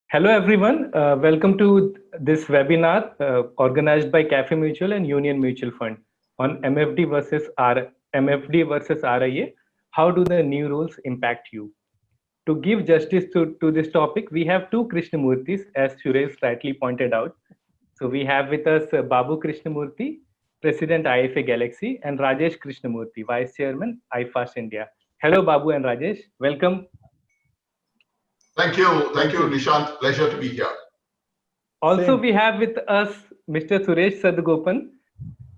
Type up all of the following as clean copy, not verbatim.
Hello, everyone. Welcome to this webinar organized by Cafe Mutual and Union Mutual Fund on MFD versus RIA. How do the new rules impact you? To give justice to this topic, we have two Krishnamurtis, as Suresh rightly pointed out. So we have with us Babu Krishnamurti, President IFA Galaxy, and Rajesh Krishnamurti, Vice Chairman iFast India. Hello, Babu and Rajesh. Welcome. Thank you, Nishant. Pleasure to be here. Also, we have with us Mr. Suresh Sadgopan,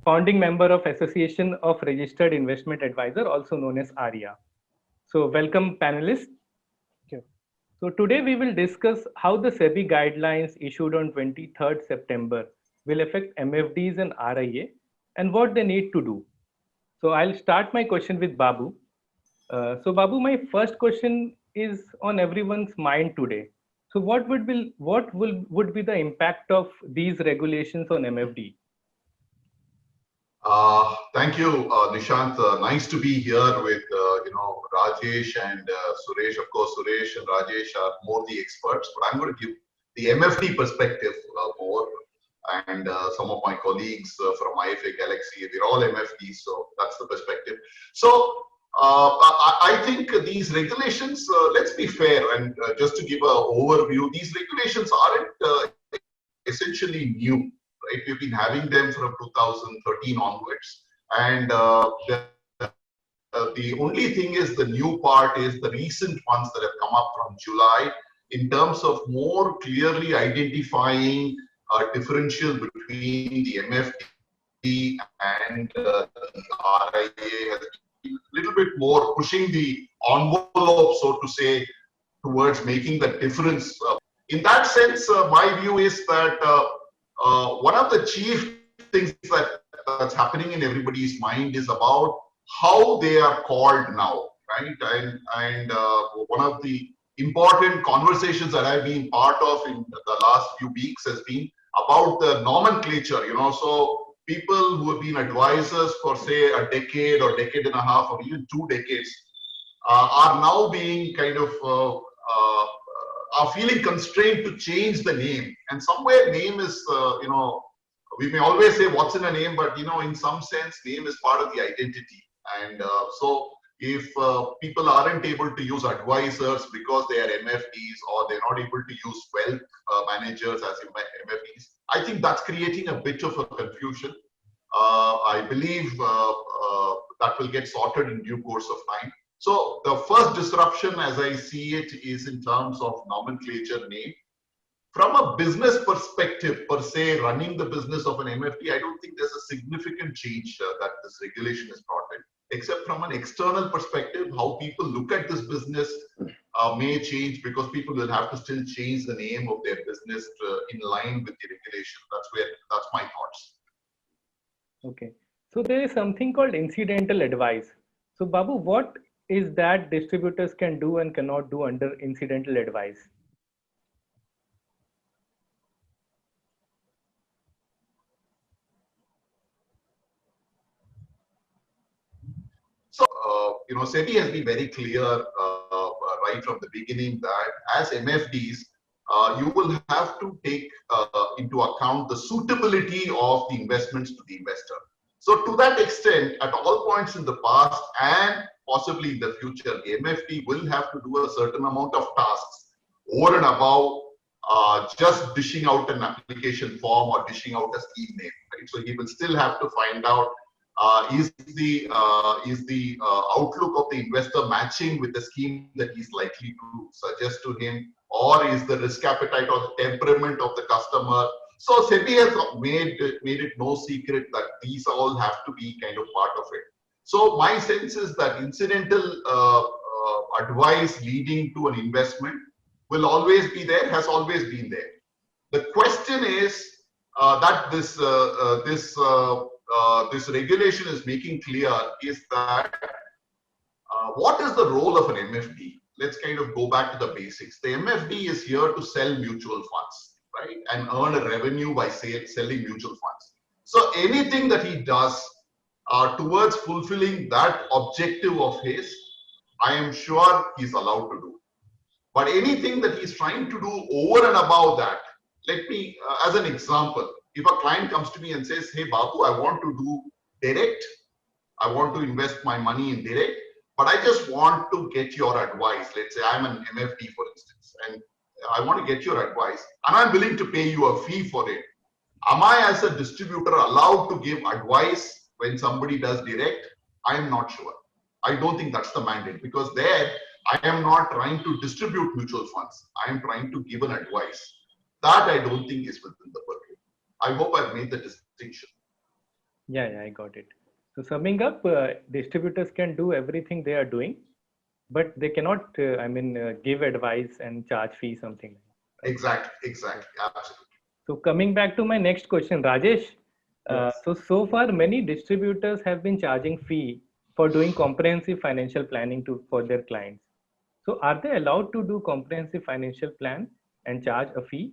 founding member of Association of Registered Investment Advisor, also known as ARIA. So, welcome, panelists. So, today we will discuss how the SEBI guidelines issued on 23rd September will affect MFDs and RIA and what they need to do. So, I'll start my question with Babu. Babu, my first question is on everyone's mind today. So would be the impact of these regulations on MFD? Thank you, Nishant. Nice to be here with Rajesh and Suresh. Of course, Suresh and Rajesh are more the experts, but I'm going to give the MFD perspective more. And some of my colleagues from IFA Galaxy, we're all MFDs, so that's the perspective. So I think these regulations, let's be fair, and just to give an overview, these regulations aren't essentially new, right? We've been having them from 2013 onwards, and the only thing is the new part is the recent ones that have come up from July in terms of more clearly identifying a differential between the MFD and the RIA has been a little bit more pushing the envelope, so to say, towards making the difference. In that sense, my view is that one of the chief things that's happening in everybody's mind is about how they are called now, right? And one of the important conversations that I've been part of in the last few weeks has been about the nomenclature, so people who have been advisors for say a decade or decade and a half or even 2 decades are now being kind of are feeling constrained to change the name. And somewhere name is, we may always say what's in a name, but in some sense, name is part of the identity. And so if people aren't able to use advisors because they are MFDs or they're not able to use wealth managers as MFDs, I think that's creating a bit of a confusion. I believe that will get sorted in due course of time. So the first disruption, as I see it, is in terms of nomenclature name. From a business perspective, per se, running the business of an MFD, I don't think there's a significant change that this regulation has brought in, except from an external perspective, how people look at this business may change because people will have to still change the name of their business in line with the regulation. That's my thoughts. Okay. So there is something called incidental advice. So Babu, what is that distributors can do and cannot do under incidental advice? So, SEBI has been very clear right from the beginning that as MFDs, you will have to take into account the suitability of the investments to the investor. So to that extent, at all points in the past and possibly in the future, the MFD will have to do a certain amount of tasks over and above just dishing out an application form or dishing out a scheme name. Right? So he will still have to find out is the outlook of the investor matching with the scheme that he's likely to suggest to him, or is the risk appetite or the temperament of the customer. So SEBI has made it no secret that these all have to be kind of part of it. So my sense is that incidental advice leading to an investment will always be there, has always been there. The question is that this regulation is making clear is that what is the role of an MFD? Let's kind of go back to the basics. The MFD is here to sell mutual funds, right, and earn a revenue by selling mutual funds. So anything that he does towards fulfilling that objective of his, I am sure he's allowed to do. But anything that he's trying to do over and above that, let me, as an example, if a client comes to me and says, hey, Babu, I want to do direct, I want to invest my money in direct, but I just want to get your advice. Let's say I'm an MFD, for instance, and I want to get your advice, and I'm willing to pay you a fee for it. Am I, as a distributor, allowed to give advice when somebody does direct? I am not sure. I don't think that's the mandate, because there I am not trying to distribute mutual funds. I am trying to give an advice. That I don't think is within the purview. I hope I've made the distinction. Yeah, I got it. So summing up, distributors can do everything they are doing, but they cannot, give advice and charge fee, something like that. Exactly, absolutely. So coming back to my next question, Rajesh. Yes. So far, many distributors have been charging fee for doing comprehensive financial planning for their clients. So are they allowed to do comprehensive financial plan and charge a fee?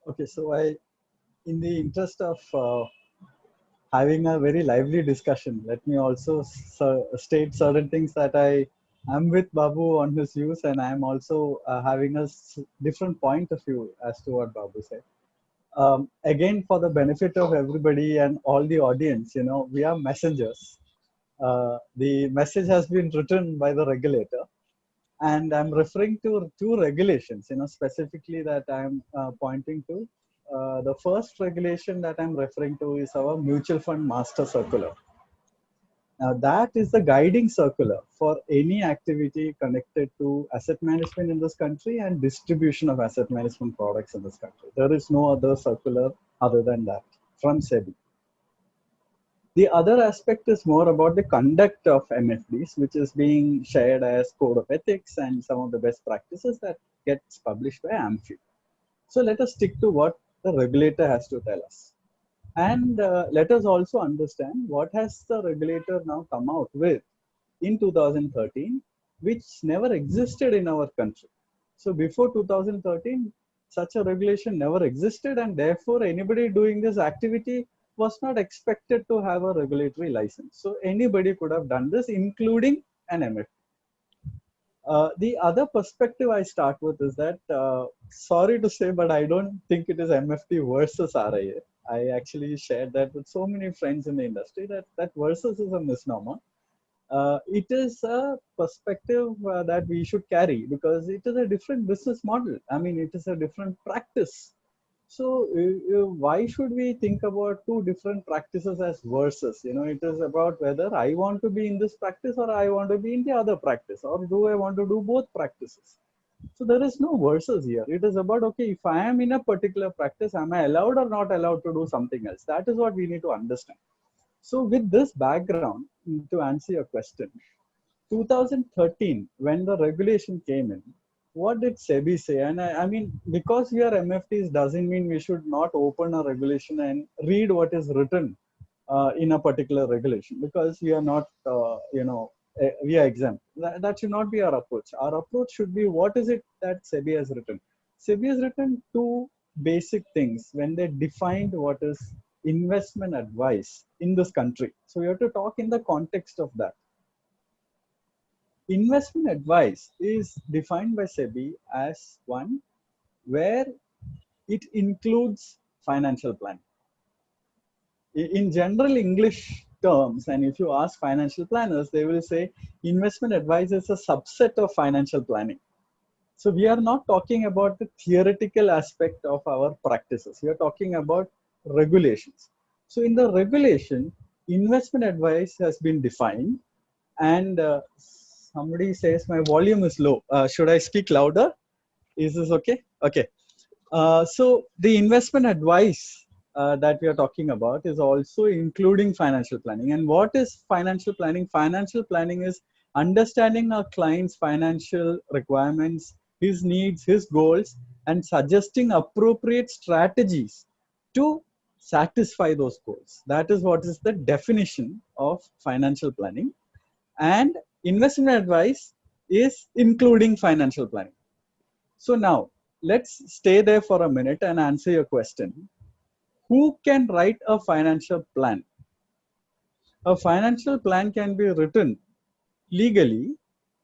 Okay, so in the interest of having a very lively discussion, let me also state certain things that I am with Babu on his views, and I am also having a different point of view as to what Babu said. Again, for the benefit of everybody and all the audience, we are messengers. The message has been written by the regulator, and I'm referring to two regulations, specifically that I'm pointing to. The first regulation that I'm referring to is our mutual fund master circular. Now, that is the guiding circular for any activity connected to asset management in this country and distribution of asset management products in this country. There is no other circular other than that from SEBI. The other aspect is more about the conduct of MFDs, which is being shared as code of ethics and some of the best practices that gets published by AMFI. So let us stick to what the regulator has to tell us. And let us also understand what has the regulator now come out with in 2013, which never existed in our country. So before 2013, such a regulation never existed, and therefore anybody doing this activity was not expected to have a regulatory license. So anybody could have done this, including an MFD. The other perspective I start with is that, sorry to say, but I don't think it is MFD versus RIA. I actually shared that with so many friends in the industry that versus is a misnomer. It is a perspective that we should carry, because it is a different business model. I mean, it is a different practice. So why should we think about two different practices as versus? It is about whether I want to be in this practice or I want to be in the other practice, or do I want to do both practices? So there is no versus here. It is about, okay, if I am in a particular practice, am I allowed or not allowed to do something else? That is what we need to understand. So with this background, to answer your question, 2013, when the regulation came in, what did SEBI say? And I mean, because we are MFDs doesn't mean we should not open a regulation and read what is written in a particular regulation, because we are not, we are exempt. That should not be our approach. Our approach should be, what is it that SEBI has written? SEBI has written two basic things when they defined what is investment advice in this country. So we have to talk in the context of that. Investment advice is defined by SEBI as one where it includes financial planning. In general English terms, and if you ask financial planners, they will say investment advice is a subset of financial planning. So we are not talking about the theoretical aspect of our practices. We are talking about regulations. So in the regulation, investment advice has been defined, and somebody says my volume is low. Should I speak louder? Is this okay? Okay. So the investment advice that we are talking about is also including financial planning. And what is financial planning? Financial planning is understanding our client's financial requirements, his needs, his goals, and suggesting appropriate strategies to satisfy those goals. That is what is the definition of financial planning. And investment advice is including financial planning. So now let's stay there for a minute and answer your question. Who can write a financial plan? A financial plan can be written legally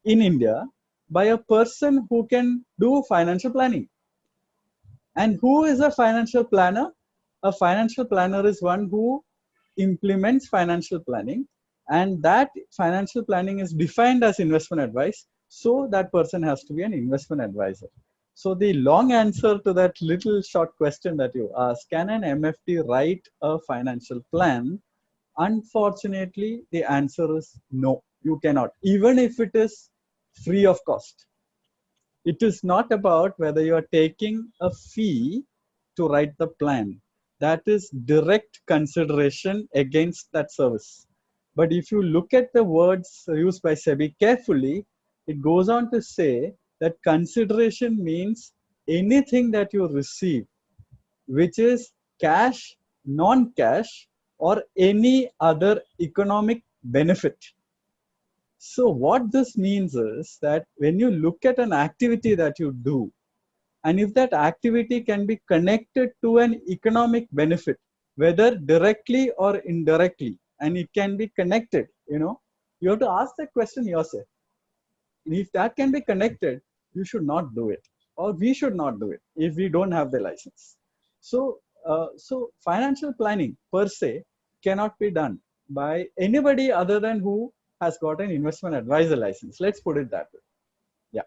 in India by a person who can do financial planning. And who is a financial planner? A financial planner is one who implements financial planning, and that financial planning is defined as investment advice. So that person has to be an investment advisor. So the long answer to that little short question that you asked, can an MFD write a financial plan? Unfortunately, the answer is no, you cannot, even if it is free of cost. It is not about whether you are taking a fee to write the plan. That is direct consideration against that service. But if you look at the words used by SEBI carefully, it goes on to say that consideration means anything that you receive, which is cash, non-cash, or any other economic benefit. So what this means is that when you look at an activity that you do, and if that activity can be connected to an economic benefit, whether directly or indirectly, and it can be connected, you have to ask that question yourself. If that can be connected, you should not do it, or we should not do it if we don't have the license. So, so financial planning per se cannot be done by anybody other than who has got an investment advisor license. Let's put it that way. Yeah.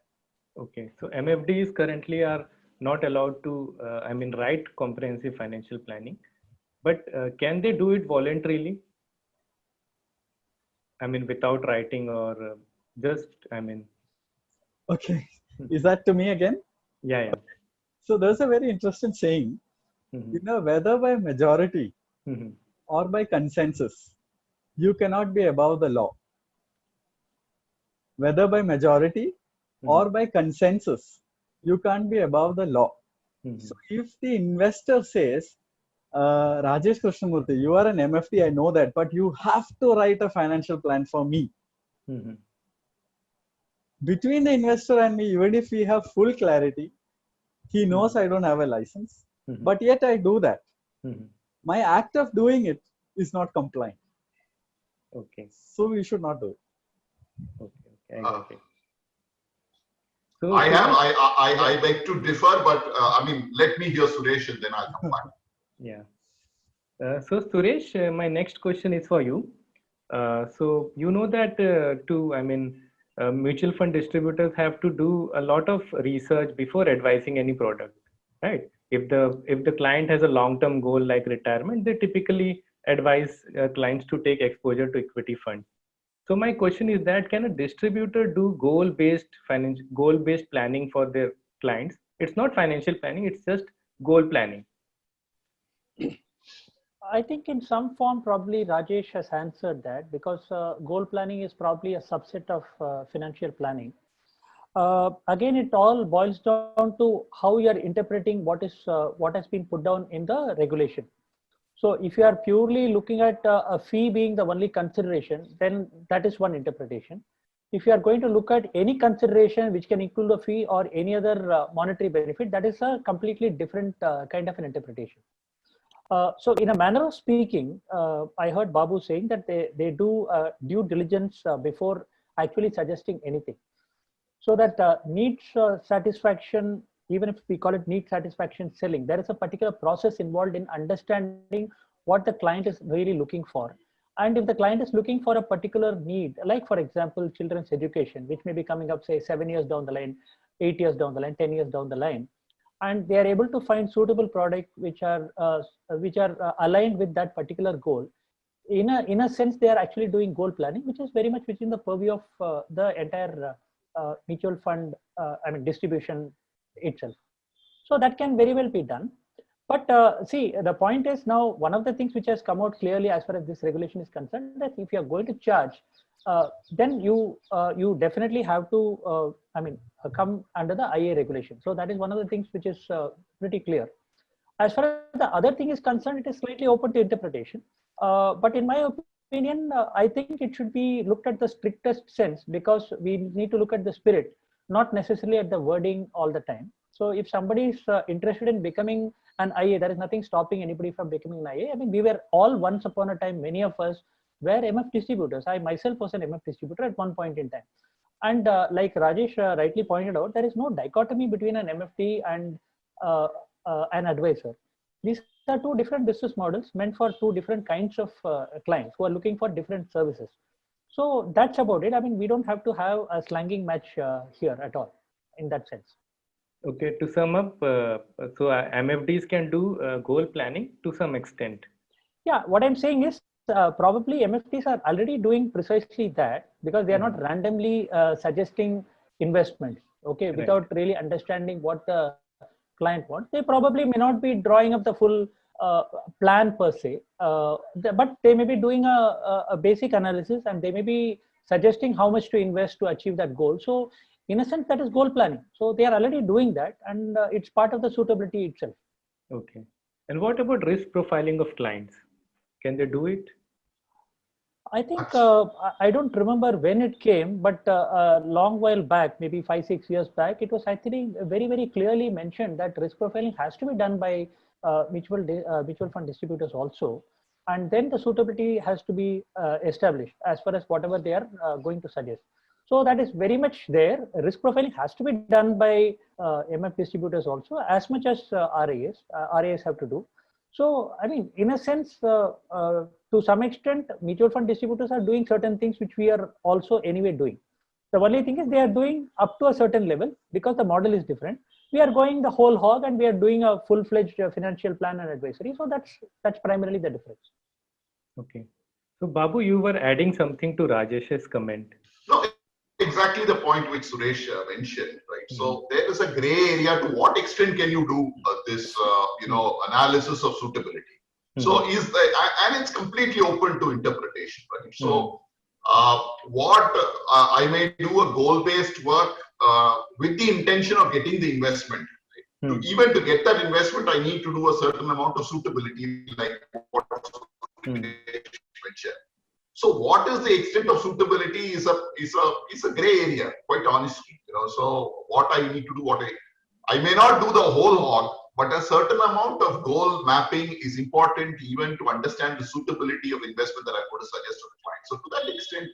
Okay. So MFDs currently are not allowed to, write comprehensive financial planning, but can they do it voluntarily? Without writing or just, Okay. Is that to me again? Yeah. So there's a very interesting saying, whether by majority or by consensus, you cannot be above the law. Whether by majority or by consensus, you can't be above the law. So if the investor says, Rajesh Krishnamurthy, you are an MFD, I know that, but you have to write a financial plan for me. Between the investor and me, even if we have full clarity, he knows I don't have a license, but yet I do that. My act of doing it is not compliant. Okay. So we should not do it. Okay, I got it. So I beg to differ, but let me hear Suresh and then I'll come back. Yeah. So Suresh, my next question is for you. So you know that mutual fund distributors have to do a lot of research before advising any product, right? If the client has a long-term goal like retirement, they typically advise clients to take exposure to equity funds. So my question is that can a distributor do goal-based planning for their clients? It's not financial planning; it's just goal planning. I think in some form, probably Rajesh has answered that, because goal planning is probably a subset of financial planning. Again, it all boils down to how you are interpreting what has been put down in the regulation. So if you are purely looking at a fee being the only consideration, then that is one interpretation. If you are going to look at any consideration which can include a fee or any other monetary benefit, that is a completely different kind of an interpretation. So in a manner of speaking, I heard Babu saying that they do due diligence before actually suggesting anything. So that needs satisfaction, even if we call it need satisfaction selling, there is a particular process involved in understanding what the client is really looking for. And if the client is looking for a particular need, like for example, children's education, which may be coming up, say 7 years down the line, 8 years down the line, 10 years down the line, and they are able to find suitable products which are aligned with that particular goal. In a sense, they are actually doing goal planning, which is very much within the purview of the entire mutual fund distribution itself. So that can very well be done. But see, the point is now one of the things which has come out clearly as far as this regulation is concerned, that if you are going to charge, then you definitely have to come under the IA regulation. So that is one of the things which is pretty clear. As far as the other thing is concerned, it is slightly open to interpretation. But in my opinion, I think it should be looked at the strictest sense, because we need to look at the spirit, not necessarily at the wording all the time. So if somebody is interested in becoming an IA, there is nothing stopping anybody from becoming an IA. I mean, we were all once upon a time, many of us were MF distributors. I myself was an MF distributor at one point in time. And like Rajesh rightly pointed out, there is no dichotomy between an MFD and an advisor. These are two different business models meant for two different kinds of clients who are looking for different services. So that's about it. I mean, we don't have to have a slanging match here at all in that sense. Okay, to sum up, MFDs can do goal planning to some extent. Yeah, what I'm saying is probably MFDs are already doing precisely that, because they are not randomly suggesting investments, okay, Right. without really understanding what the client wants. They probably may not be drawing up the full plan per se, but they may be doing a basic analysis, and they may be suggesting how much to invest to achieve that goal. So in a sense, that is goal planning. So they are already doing that, and it's part of the suitability itself. Okay. And what about risk profiling of clients? Can they do it? I think I don't remember when it came, but a long while back, maybe 5-6 years back, it was actually very, very clearly mentioned that risk profiling has to be done by mutual fund distributors also, and then the suitability has to be established as far as whatever they are going to suggest. So that is very much there. Risk profiling has to be done by MF distributors also, as much as RAs. RAs have to do. So, I mean, in a sense, to some extent, mutual fund distributors are doing certain things which we are also anyway doing. The only thing is they are doing up to a certain level because the model is different. We are going the whole hog, and we are doing a full-fledged financial plan and advisory. So that's primarily the difference. Okay. So Babu, you were adding something to Rajesh's comment. No, exactly the point which Suresh mentioned, right? So there is a gray area. To what extent can you do this, analysis of suitability? So and it's completely open to interpretation, right? So what I may do a goal-based work with the intention of getting the investment. Right? Even to get that investment, I need to do a certain amount of suitability, like what mentioned. So what is the extent of suitability is a gray area, quite honestly. So what I need to do, I may not do the whole hog, but a certain amount of goal mapping is important even to understand the suitability of investment that I'm going to suggest to the client. So to that extent,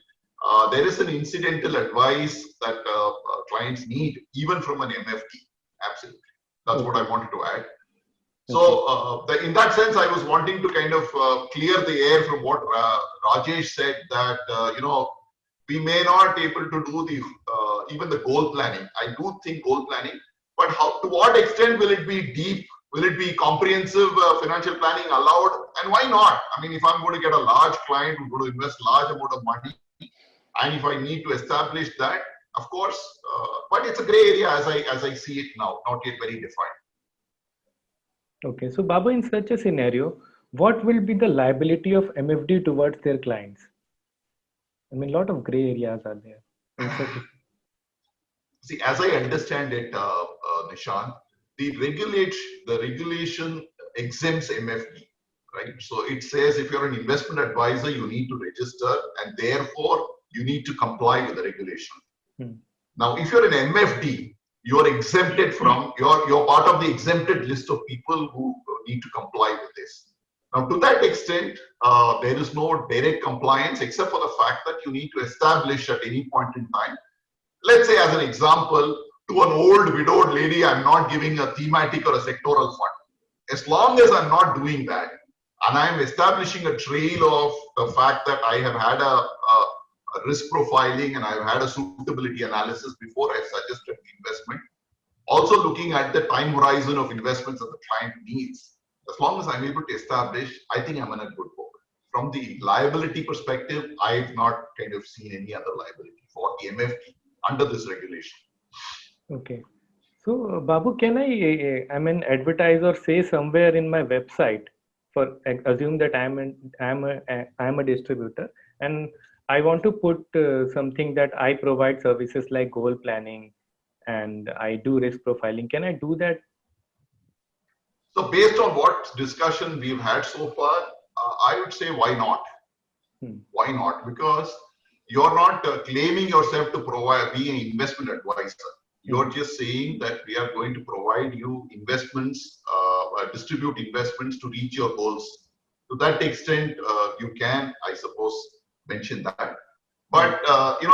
there is an incidental advice that clients need even from an MFD. Absolutely, that's what I wanted to add. So in that sense, I was wanting to kind of clear the air from what Rajesh said, that we may not be able to do the even the goal planning. I do think goal planning, but to what extent will it be deep? Will it be comprehensive financial planning allowed? And why not? I mean, if I'm going to get a large client who's going to invest large amount of money, and if I need to establish that, of course, but it's a gray area as I see it now, not yet very defined. Okay, so Babu, in such a scenario, what will be the liability of MFD towards their clients? I mean, a lot of gray areas are there. See, as I understand it, Nishant, the regulation exempts MFD, right? So it says if you're an investment advisor, you need to register, and therefore you need to comply with the regulation. Now, if you're an MFD, you're exempted from, you're part of the exempted list of people who need to comply with this. Now, to that extent, there is no direct compliance except for the fact that you need to establish at any point in time. Let's say, as an example, to an old widowed lady, I'm not giving a thematic or a sectoral fund. As long as I'm not doing that, and I'm establishing a trail of the fact that I have had a risk profiling and I've had a suitability analysis before I suggested investment, also looking at the time horizon of investments that the client needs. As long as I'm able to establish, I think I'm in a good book. From the liability perspective, I've not kind of seen any other liability for the MFD under this regulation. Okay. So Babu, can I advertise or say somewhere in my website, for assume that I'm a distributor, and I want to put something that I provide services like goal planning and I do risk profiling. Can I do that? So based on what discussion we've had so far, I would say why not? Why not? Because you're not claiming yourself to be an investment advisor. You're just saying that we are going to provide you investments, distribute investments to reach your goals. To that extent, you can, I suppose, mention that. But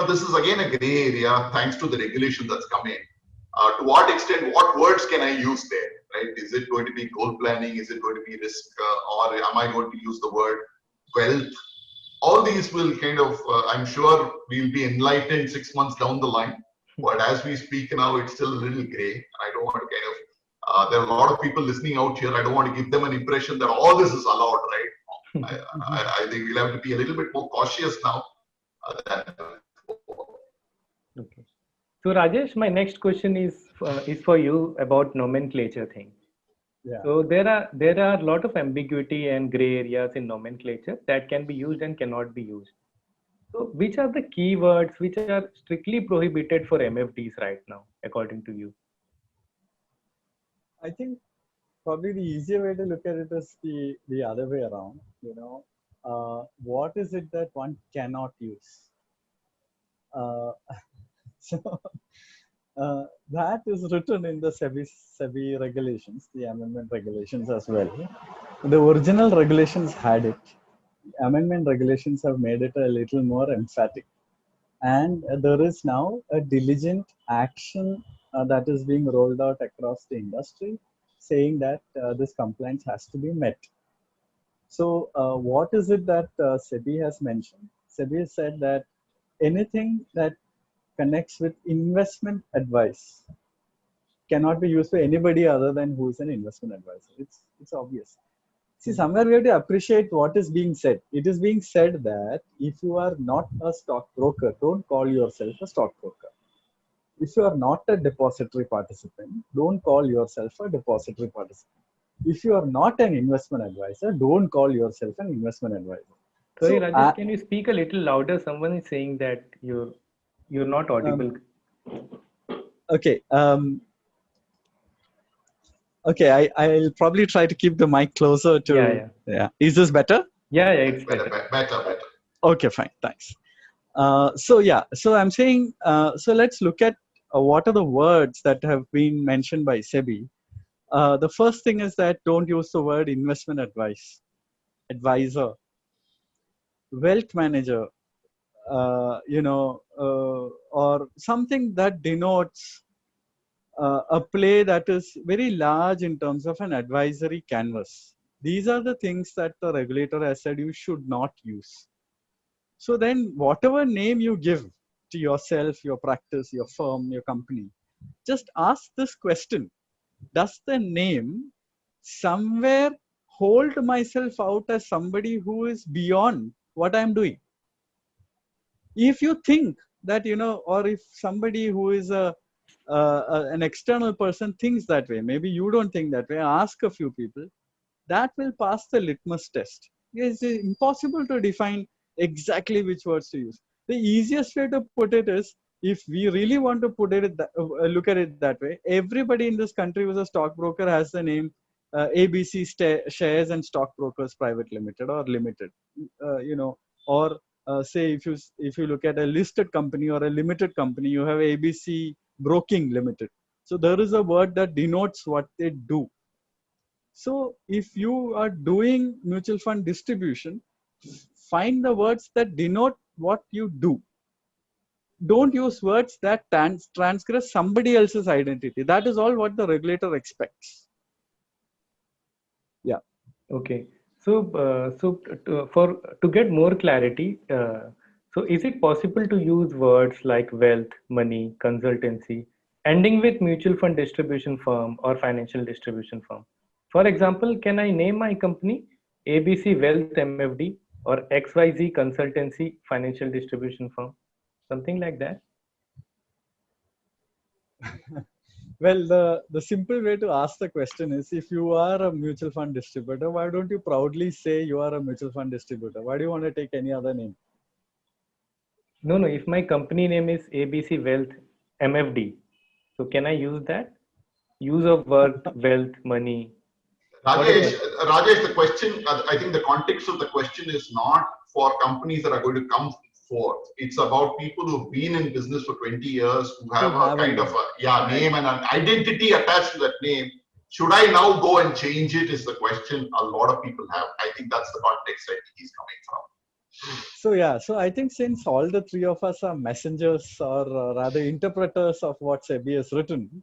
this is again a gray area thanks to the regulation that's come in. To what extent, what words can I use there? Right? Is it going to be goal planning? Is it going to be risk? Or am I going to use the word wealth? All these will kind of, I'm sure we'll be enlightened 6 months down the line. But as we speak now, it's still a little gray. I don't want to kind of, there are a lot of people listening out here. I don't want to give them an impression that all this is allowed, right? I think we'll have to be a little bit more cautious now. Okay. So Rajesh, my next question is for you about nomenclature thing. Yeah. So there are a lot of ambiguity and gray areas in nomenclature that can be used and cannot be used. So which are the keywords which are strictly prohibited for MFDs right now, according to you? I think probably the easier way to look at it is the other way around. What is it that one cannot use? So that is written in the SEBI regulations, the amendment regulations as well. The original regulations had it. Amendment regulations have made it a little more emphatic. And there is now a diligent action that is being rolled out across the industry, saying that this compliance has to be met. So what is it that SEBI has mentioned? SEBI has said that anything that connects with investment advice cannot be used by anybody other than who is an investment advisor. It's obvious. See, somewhere we have to appreciate what is being said. It is being said that if you are not a stockbroker, don't call yourself a stockbroker. If you are not a depository participant, don't call yourself a depository participant. If you are not an investment advisor, don't call yourself an investment advisor. Sorry, Rajesh, can you speak a little louder? Someone is saying that you're not audible. Okay. Okay, I'll probably try to keep the mic closer to. Yeah. Is this better? Yeah, it's better. Better. Okay, fine. Thanks. So I'm saying, so let's look at what are the words that have been mentioned by SEBI. The first thing is that don't use the word investment advisor, wealth manager, or something that denotes a play that is very large in terms of an advisory canvas. These are the things that the regulator has said you should not use. So then whatever name you give to yourself, your practice, your firm, your company, just ask this question. Does the name somewhere hold myself out as somebody who is beyond what I'm doing? If you think that, or if somebody who is an external person thinks that way, maybe you don't think that way, ask a few people, that will pass the litmus test. It's impossible to define exactly which words to use. The easiest way to put it is, if we really want to put it look at it that way, everybody in this country who's a stockbroker has the name ABC Shares and Stockbrokers Private Limited or Limited, or say if you look at a listed company or a limited company, you have ABC Broking Limited. So there is a word that denotes what they do. So if you are doing mutual fund distribution, find the words that denote what you do. Don't use words that transgress somebody else's identity. That is all what the regulator expects. Yeah. Okay. So, to get more clarity, so is it possible to use words like wealth, money, consultancy, ending with mutual fund distribution firm or financial distribution firm? For example, can I name my company ABC Wealth MFD or XYZ Consultancy Financial Distribution Firm? Something like that? Well, the simple way to ask the question is, if you are a mutual fund distributor, why don't you proudly say you are a mutual fund distributor? Why do you want to take any other name? No. If my company name is ABC Wealth MFD, so can I use that? Use of word wealth, money. Rajesh, the question, I think the context of the question is not for companies that are going to come forth. It's about people who've been in business for 20 years, who have a kind of a name and an identity attached to that name. Should I now go and change it is the question a lot of people have. I think that's the context I think he's coming from. So yeah, so I think since all the three of us are messengers or rather interpreters of what SEBI has written,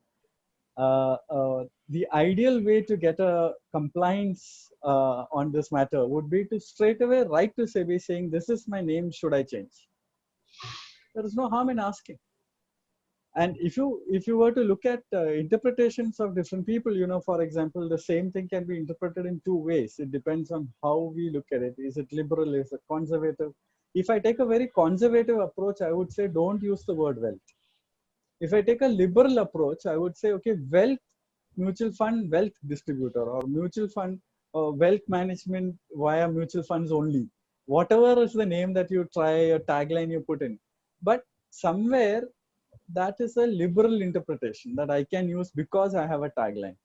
the ideal way to get a compliance on this matter would be to straight away write to SEBI saying, this is my name, should I change? There is no harm in asking. And if you were to look at interpretations of different people, for example, the same thing can be interpreted in two ways. It depends on how we look at it. Is it liberal? Is it conservative? If I take a very conservative approach, I would say don't use the word wealth. If I take a liberal approach, I would say, okay, wealth, mutual fund, wealth distributor, or mutual fund, wealth management via mutual funds only. Whatever is the name that you try, a tagline you put in. But somewhere that is a liberal interpretation that I can use because I have a tagline.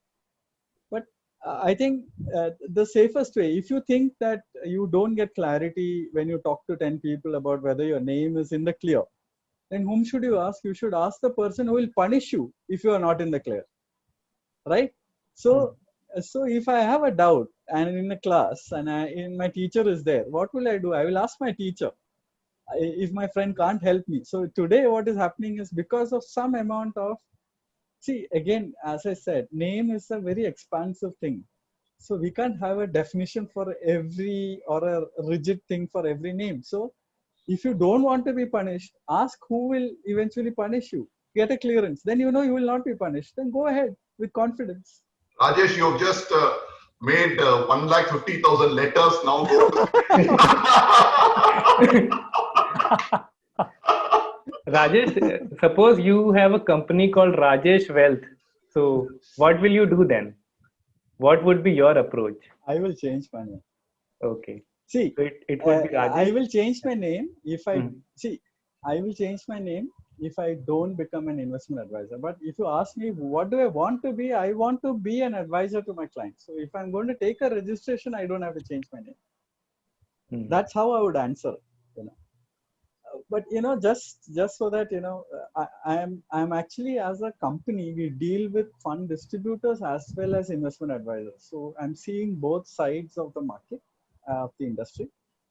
But I think the safest way, if you think that you don't get clarity when you talk to 10 people about whether your name is in the clear, then whom should you ask? You should ask the person who will punish you if you are not in the clear, right? So if I have a doubt and in a class and my teacher is there, what will I do? I will ask my teacher if my friend can't help me. So today what is happening is because of some amount of, see, again, as I said, name is a very expansive thing. So we can't have a definition for every or a rigid thing for every name. So if you don't want to be punished, ask who will eventually punish you. Get a clearance. Then you know you will not be punished. Then go ahead with confidence. Rajesh, you've just made 150,000 letters. Now go to. Rajesh, suppose you have a company called Rajesh Wealth. So what will you do then? What would be your approach? I will change my name. Okay. See, So it would be Rajesh. I will change my name if I see. I will change my name if I don't become an investment advisor. But if you ask me what do I want to be, I want to be an advisor to my clients. So if I'm going to take a registration, I don't have to change my name. That's how I would answer. But just so that I'm actually, as a company, we deal with fund distributors as well as investment advisors. So I'm seeing both sides of the market, of the industry.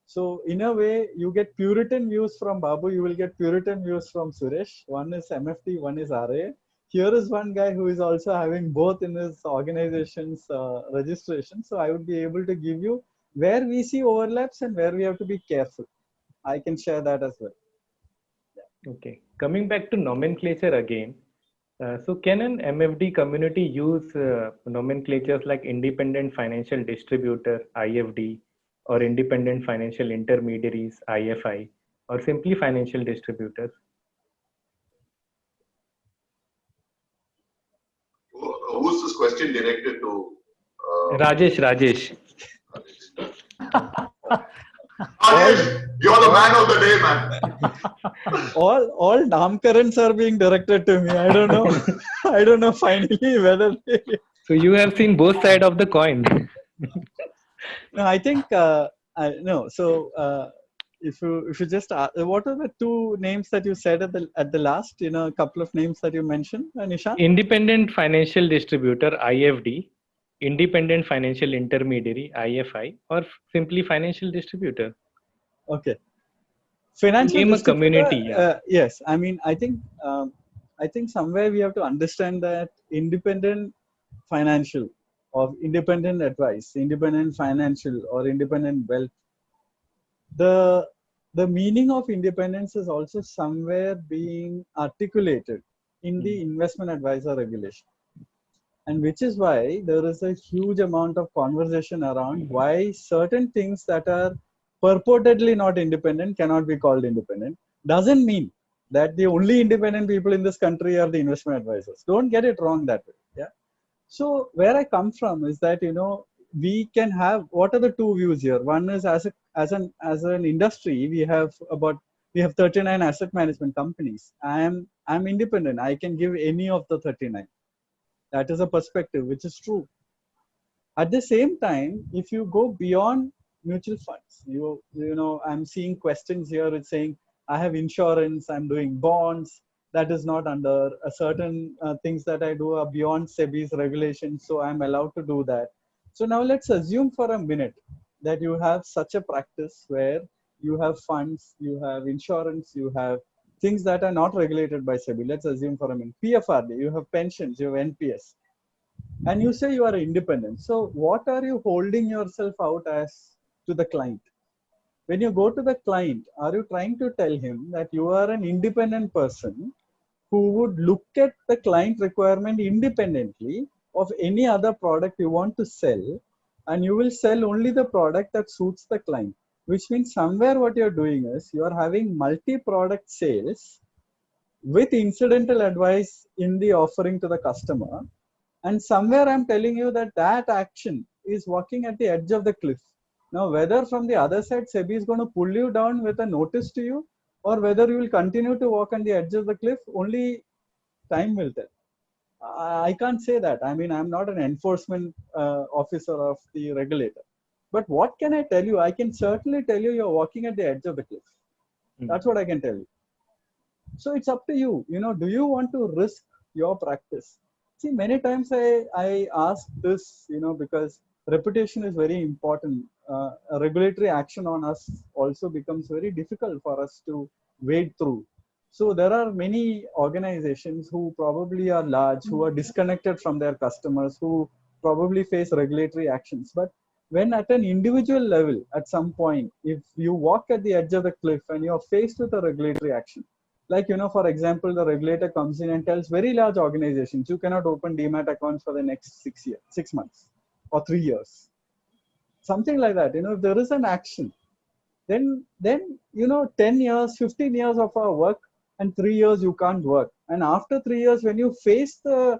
So in a way, you get Puritan views from Babu, you will get Puritan views from Suresh. One is MFD, one is RA. Here is one guy who is also having both in his organization's registration. So I would be able to give you where we see overlaps and where we have to be careful. I can share that as well. Okay. Coming back to nomenclature again. So can an MFD community use nomenclatures like independent financial distributor, IFD, or independent financial intermediaries, IFI, or simply financial distributors? Who's this question directed to? Rajesh. Rajesh, you're the man of the day, man. all namkarans are being directed to me. I don't know. I don't know finally whether they... So you have seen both sides of the coin. No, I think no. So if you just what are the two names that you said at the last? A couple of names that you mentioned, Nishant. Independent financial distributor, IFD, independent financial intermediary, IFI, or simply financial distributor. Okay. Financial Name a community. Yeah. Yes, I mean, I think somewhere we have to understand that independent financial or independent advice, independent financial or independent wealth. The meaning of independence is also somewhere being articulated in the investment advisor regulation, and which is why there is a huge amount of conversation around why certain things that are purportedly not independent cannot be called independent. Doesn't mean that the only independent people in this country are the investment advisors. Don't get it wrong that way. Yeah. So where I come from is that we can have, what are the two views here? One is as an industry, we have 39 asset management companies. I'm independent. I can give any of the 39. That is a perspective which is true. At the same time, if you go beyond mutual funds, I'm seeing questions here. It's saying I have insurance, I'm doing bonds. That is not under a certain things that I do are beyond SEBI's regulations, so I'm allowed to do that. So now let's assume for a minute that you have such a practice where you have funds, you have insurance, you have things that are not regulated by SEBI. Let's assume for a minute, PFRD, you have pensions, you have NPS, and you say you are independent. So what are you holding yourself out as to the client? When you go to the client, are you trying to tell him that you are an independent person who would look at the client requirement independently of any other product you want to sell, and you will sell only the product that suits the client? Which means somewhere what you're doing is you are having multi-product sales with incidental advice in the offering to the customer. And somewhere I'm telling you that that action is walking at the edge of the cliff. Now, whether from the other side, SEBI is going to pull you down with a notice to you, or whether you will continue to walk on the edge of the cliff, only time will tell. I can't say that. I mean, I'm not an enforcement officer of the regulator. But what can I tell you? I can certainly tell you you're walking at the edge of the cliff. That's what I can tell you. So it's up to you. You know, do you want to risk your practice? See, many times I ask this, you know, because reputation is very important. A regulatory action on us also becomes very difficult for us to wade through. So there are many organizations who probably are large, who are disconnected from their customers, who probably face regulatory actions. But when at an individual level, at some point, if you walk at the edge of the cliff and you're faced with a regulatory action, like, you know, for example, the regulator comes in and tells very large organizations, you cannot open demat accounts for the next 6 months or 3 years. Something like that. You know, if there is an action, then, you know, 10 years, 15 years of our work and 3 years you can't work. And after 3 years, when you face the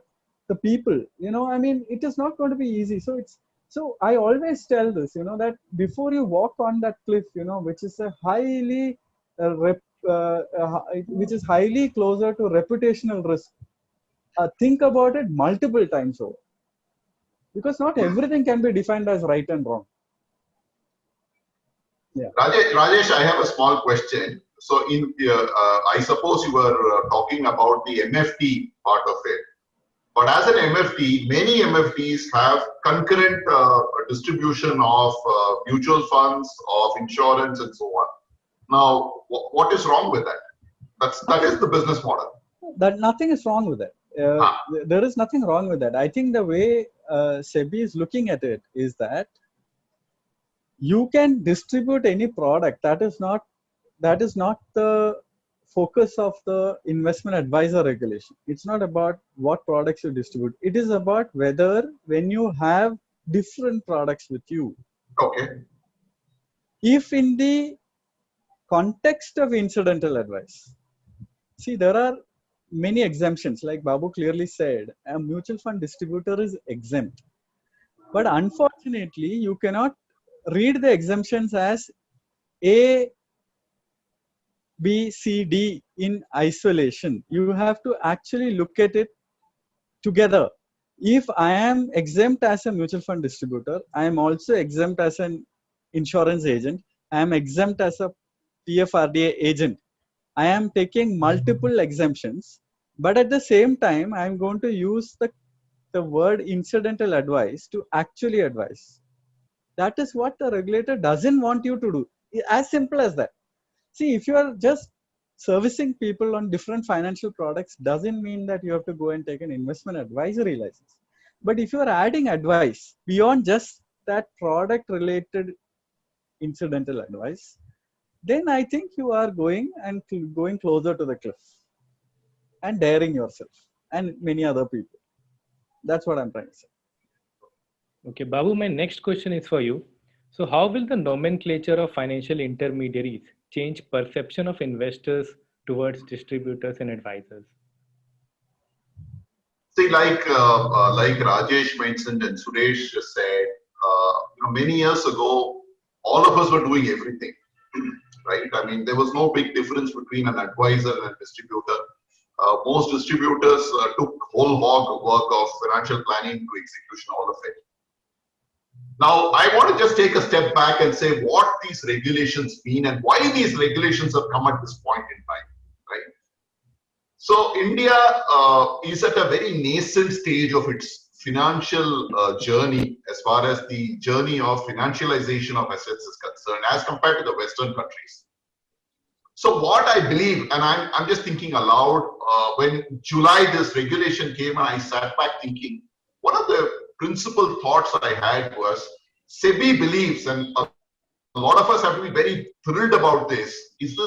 people, you know, I mean, it is not going to be easy. So I always tell this, you know, that before you walk on that cliff, you know, which is a highly which is highly closer to reputational risk, think about it multiple times over, because not everything can be defined as right and wrong. Yeah. Rajesh, I have a small question. So, I suppose you were talking about the MFD part of it. But as an MFD, many MFDs have concurrent distribution of mutual funds, of insurance, and so on. Now, what is wrong with that? That is the business model. That nothing is wrong with that. There is nothing wrong with that. I think the way SEBI is looking at it is that you can distribute any product. That is not the focus of the investment advisor regulation. It's not about what products you distribute. It is about whether, when you have different products with you, okay, if in the context of incidental advice, see, there are many exemptions. Like Babu clearly said, a mutual fund distributor is exempt. But unfortunately, you cannot read the exemptions as A, B, C, D in isolation. You have to actually look at it together. If I am exempt as a mutual fund distributor, I am also exempt as an insurance agent. I am exempt as a PFRDA agent. I am taking multiple exemptions, but at the same time, I am going to use the word incidental advice to actually advise. That is what the regulator doesn't want you to do. As simple as that. See, if you are just servicing people on different financial products, doesn't mean that you have to go and take an investment advisory license. But if you are adding advice beyond just that product related incidental advice, then I think you are going closer to the cliff and daring yourself and many other people. That's what I'm trying to say. Okay, Babu, my next question is for you. So how will the nomenclature of financial intermediaries change perception of investors towards distributors and advisors? See, like Rajesh mentioned and Suresh said, many years ago, all of us were doing everything, right? I mean, there was no big difference between an advisor and a distributor. Most distributors took whole hog work of financial planning to execution, all of it. Now, I want to just take a step back and say what these regulations mean and why these regulations have come at this point in time, right? So, India is at a very nascent stage of its financial journey as far as the journey of financialization of assets is concerned as compared to the Western countries. So what I believe, and I'm just thinking aloud, when July this regulation came and I sat back thinking, one of the principal thoughts I had was SEBI believes, and a lot of us have to be very thrilled about this, is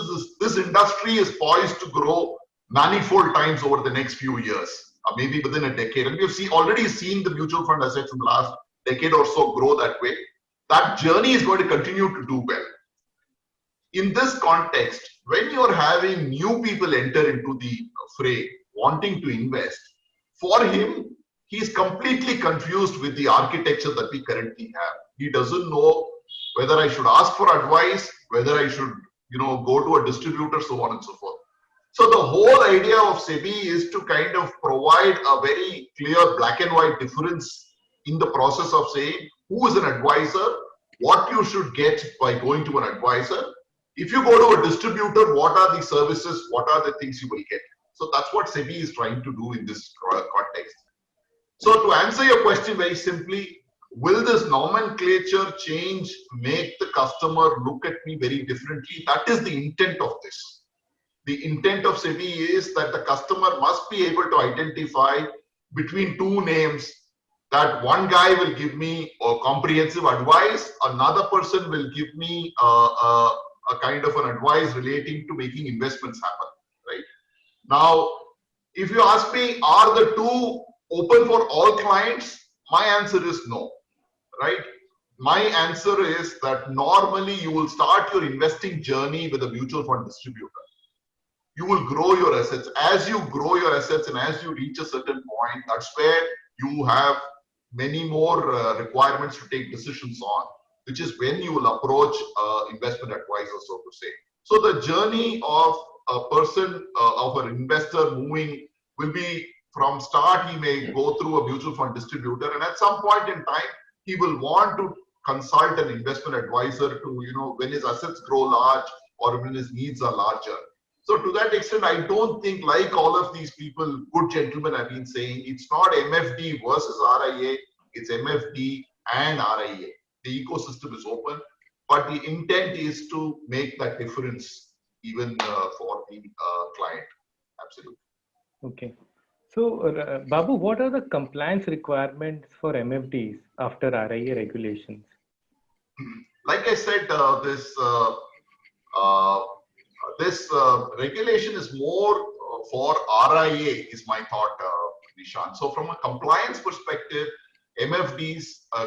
this industry is poised to grow manifold times over the next few years, maybe within a decade. And we've already seen the mutual fund assets in the last decade or so grow that way. That journey is going to continue to do well. In this context, when you're having new people enter into the fray, wanting to invest, for him, he's completely confused with the architecture that we currently have. He doesn't know whether I should ask for advice, whether I should, go to a distributor, so on and so forth. So the whole idea of SEBI is to kind of provide a very clear black and white difference in the process of saying who is an advisor, what you should get by going to an advisor. If you go to a distributor, what are the services, what are the things you will get? So that's what SEBI is trying to do in this context. So to answer your question very simply, will this nomenclature change make the customer look at me very differently? That is the intent of this. The intent of SEBI is that the customer must be able to identify between two names, that one guy will give me a comprehensive advice, another person will give me a kind of an advice relating to making investments happen, right? Now, if you ask me, are the two open for all clients? My answer is no, right? My answer is that normally you will start your investing journey with a mutual fund distributor. You will grow your assets. As you grow your assets and as you reach a certain point, that's where you have many more requirements to take decisions on, which is when you will approach investment advisor, so to say. So the journey of a person, of an investor moving will be from start, he may go through a mutual fund distributor, and at some point in time, he will want to consult an investment advisor to, when his assets grow large or when his needs are larger. So to that extent, I don't think, like all of these people, good gentlemen have been saying, it's not MFD versus RIA, it's MFD and RIA. The ecosystem is open, but the intent is to make that difference even for the client. Absolutely. Okay. So, Babu, what are the compliance requirements for MFDs after RIA regulations? Like I said, this regulation is more for RIA, is my thought, Nishan. So from a compliance perspective, MFDs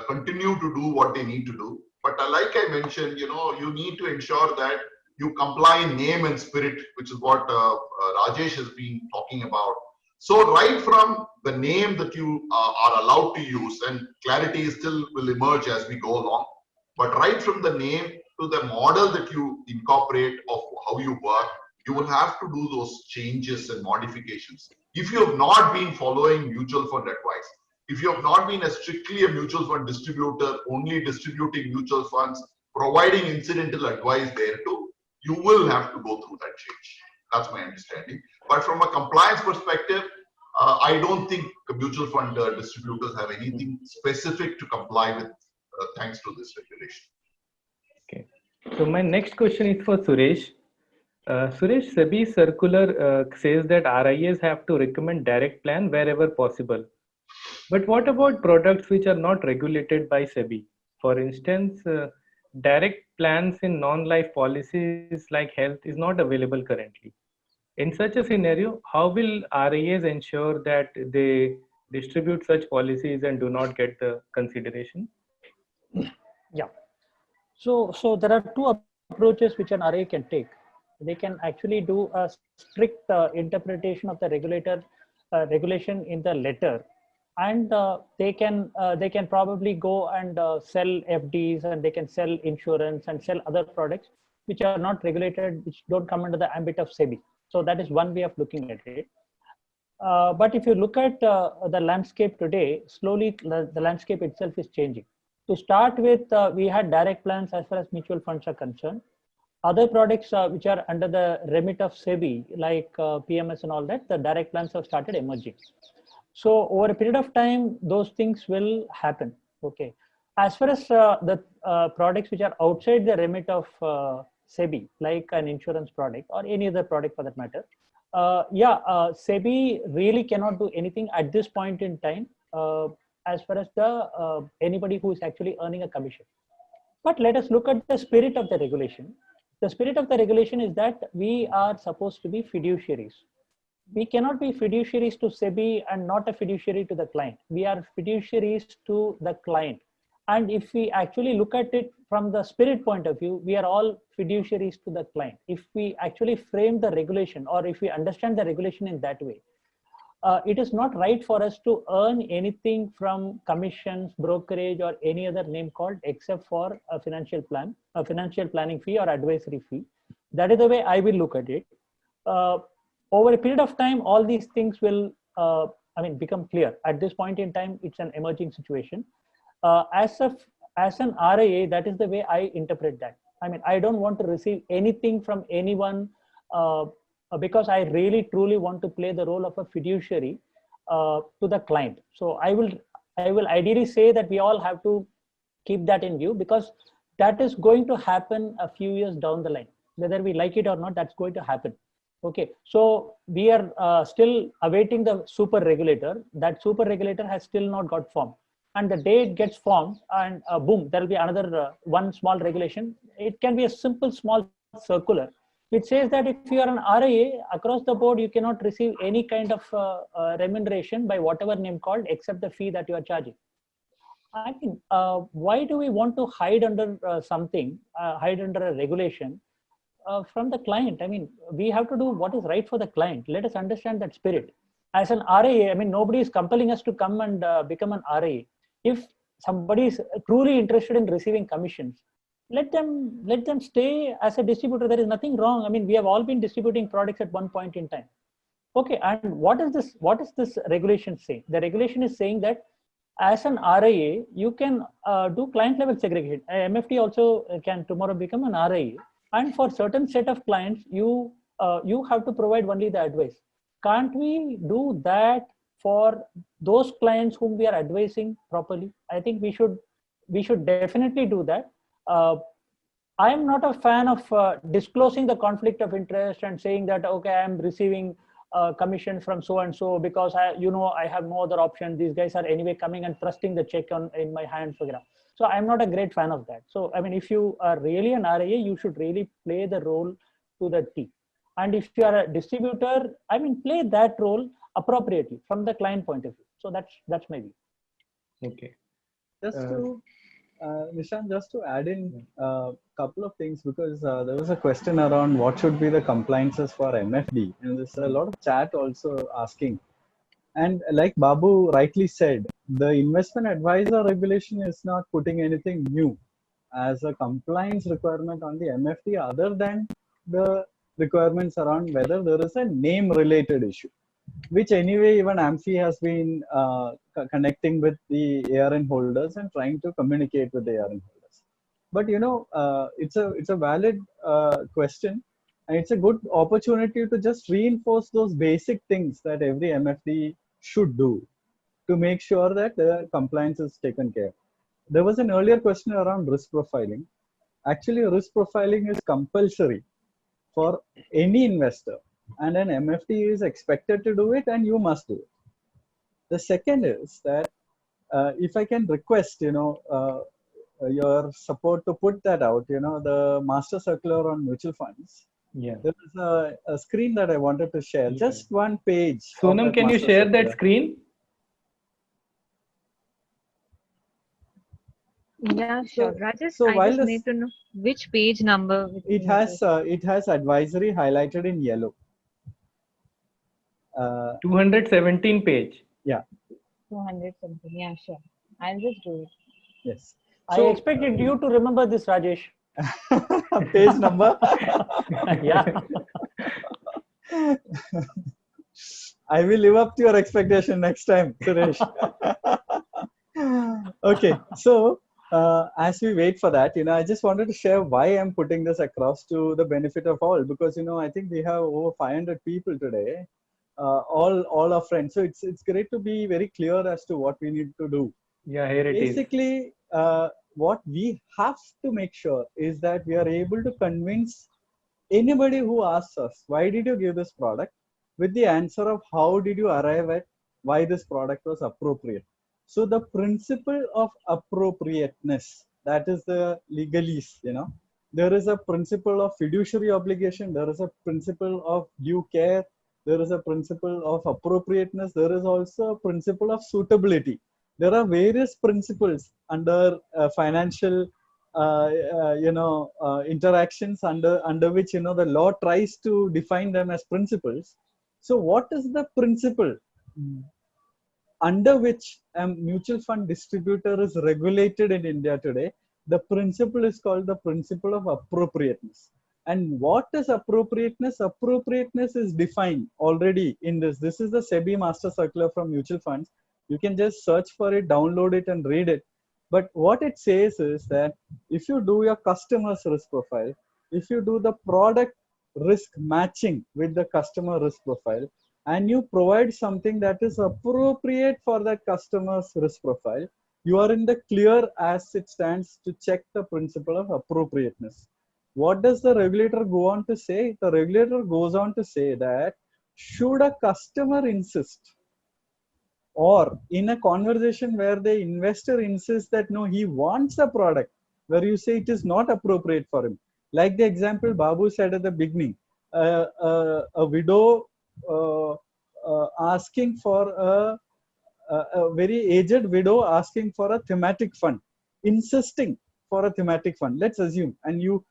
continue to do what they need to do. But like I mentioned, you need to ensure that you comply in name and spirit, which is what Rajesh has been talking about. So right from the name that you are allowed to use, and clarity still will emerge as we go along, but right from the name to the model that you incorporate of how you work, you will have to do those changes and modifications. If you have not been following mutual fund advice, if you have not been strictly a mutual fund distributor, only distributing mutual funds, providing incidental advice there too, you will have to go through that change. That's my understanding. But from a compliance perspective, I don't think mutual fund distributors have anything specific to comply with thanks to this regulation. Okay. So my next question is for Suresh. Suresh, SEBI circular says that RIAs have to recommend direct plan wherever possible. But what about products which are not regulated by SEBI? For instance, direct plans in non-life policies like health is not available currently. In such a scenario, how will RIAs ensure that they distribute such policies and do not get the consideration? Yeah. So there are two approaches which an RIA can take. They can actually do a strict interpretation of the regulation in the letter, and they can probably go and sell FDs, and they can sell insurance and sell other products which are not regulated, which don't come under the ambit of SEBI. So that is one way of looking at it. But if you look at the landscape today, slowly the landscape itself is changing. To start with, we had direct plans as far as mutual funds are concerned. Other products which are under the remit of SEBI, like PMS and all that, the direct plans have started emerging. So over a period of time, those things will happen. Okay. As far as the products which are outside the remit of SEBI, like an insurance product or any other product for that matter, SEBI really cannot do anything at this point in time as far as the anybody who is actually earning a commission. But let us look at the spirit of the regulation. The spirit of the regulation is that we are supposed to be fiduciaries. We cannot be fiduciaries to SEBI and not a fiduciary to the client. We are fiduciaries to the client. And if we actually look at it from the spirit point of view, we are all fiduciaries to the client. If we actually frame the regulation, or if we understand the regulation in that way, it is not right for us to earn anything from commissions, brokerage, or any other name called, except for a financial planning fee or advisory fee. That is the way I will look at it. Over a period of time, all these things will become clear. At this point in time, it's an emerging situation. As an RIA, that is the way I interpret that. I mean, I don't want to receive anything from anyone because I really truly want to play the role of a fiduciary to the client. So I will ideally say that we all have to keep that in view, because that is going to happen a few years down the line. Whether we like it or not, that's going to happen. Okay, so we are still awaiting the super regulator. That super regulator has still not got formed. And the day it gets formed, and boom, there will be another one small regulation. It can be a simple small circular which says that if you are an RIA, across the board, you cannot receive any kind of remuneration by whatever name called, except the fee that you are charging. I mean, why do we want to hide under something, hide under a regulation from the client? I mean, we have to do what is right for the client. Let us understand that spirit. As an RIA, I mean, nobody is compelling us to come and become an RIA. If somebody is truly interested in receiving commissions, let them stay as a distributor. There is nothing wrong. I mean, we have all been distributing products at one point in time. Okay, and what is this regulation saying? The regulation is saying that as an RIA, you can do client level segregation. MFD also can tomorrow become an RIA, and for certain set of clients, you have to provide only the advice. Can't we do that for those clients whom we are advising properly? I think we should definitely do that. I am not a fan of disclosing the conflict of interest and saying that, okay, I am receiving commission from so and so because I have no other option. These guys are anyway coming and thrusting the check in my hands. So I'm not a great fan of that. So I mean, if you are really an RIA, you should really play the role to the T. And if you are a distributor, I mean, play that role appropriately from the client point of view. So that's my view. Okay. Just to Nishant, just to add in a couple of things, because there was a question around what should be the compliances for MFD, and there's a lot of chat also asking. And like Babu rightly said, the investment advisor regulation is not putting anything new as a compliance requirement on the MFD, other than the requirements around whether there is a name related issue, which anyway even AMFI has been connecting with the ARN holders and trying to communicate with the ARN holders. But it's a valid question, and it's a good opportunity to just reinforce those basic things that every MFD should do to make sure that the compliance is taken care of. There was an earlier question around risk profiling. Actually, risk profiling is compulsory for any investor, and an MFD is expected to do it, and you must do it. The second is that if I can request, your support to put that out, the master circular on mutual funds. Yeah. There is a screen that I wanted to share, just one page. Sonam, can you share that screen? Yeah, sure. Rajesh, so I just need to know which page number. It has advisory highlighted in yellow. 217 page. Yeah. 217. Yeah, sure. I'll just do it. Yes. So, I expected you to remember this, Rajesh. Page number. Yeah. I will live up to your expectation next time, Suresh. Okay, so as we wait for that, I just wanted to share why I'm putting this across to the benefit of all, because I think we have over 500 people today all our friends. So it's great to be very clear as to what we need to do. Yeah, here it is. Basically, what we have to make sure is that we are able to convince anybody who asks us, why did you give this product, with the answer of how did you arrive at why this product was appropriate. So the principle of appropriateness, that is the legalese, there is a principle of fiduciary obligation, there is a principle of due care, there is a principle of appropriateness, there is also a principle of suitability. There are various principles under financial interactions under which the law tries to define them as principles. So what is the principle under which a mutual fund distributor is regulated in India today? The principle is called the principle of appropriateness. And what is appropriateness? Appropriateness is defined already in this. This is the SEBI Master Circular from mutual funds. You can just search for it, download it, and read it. But what it says is that if you do your customer's risk profile, if you do the product risk matching with the customer risk profile, and you provide something that is appropriate for that customer's risk profile, you are in the clear as it stands to check the principle of appropriateness. What does the regulator go on to say? The regulator goes on to say that should a customer insist, or in a conversation where the investor insists that no, he wants a product, where you say it is not appropriate for him. Like the example Babu said at the beginning, a widow asking for a very aged widow asking for a thematic fund, insisting for a thematic fund, let's assume, and you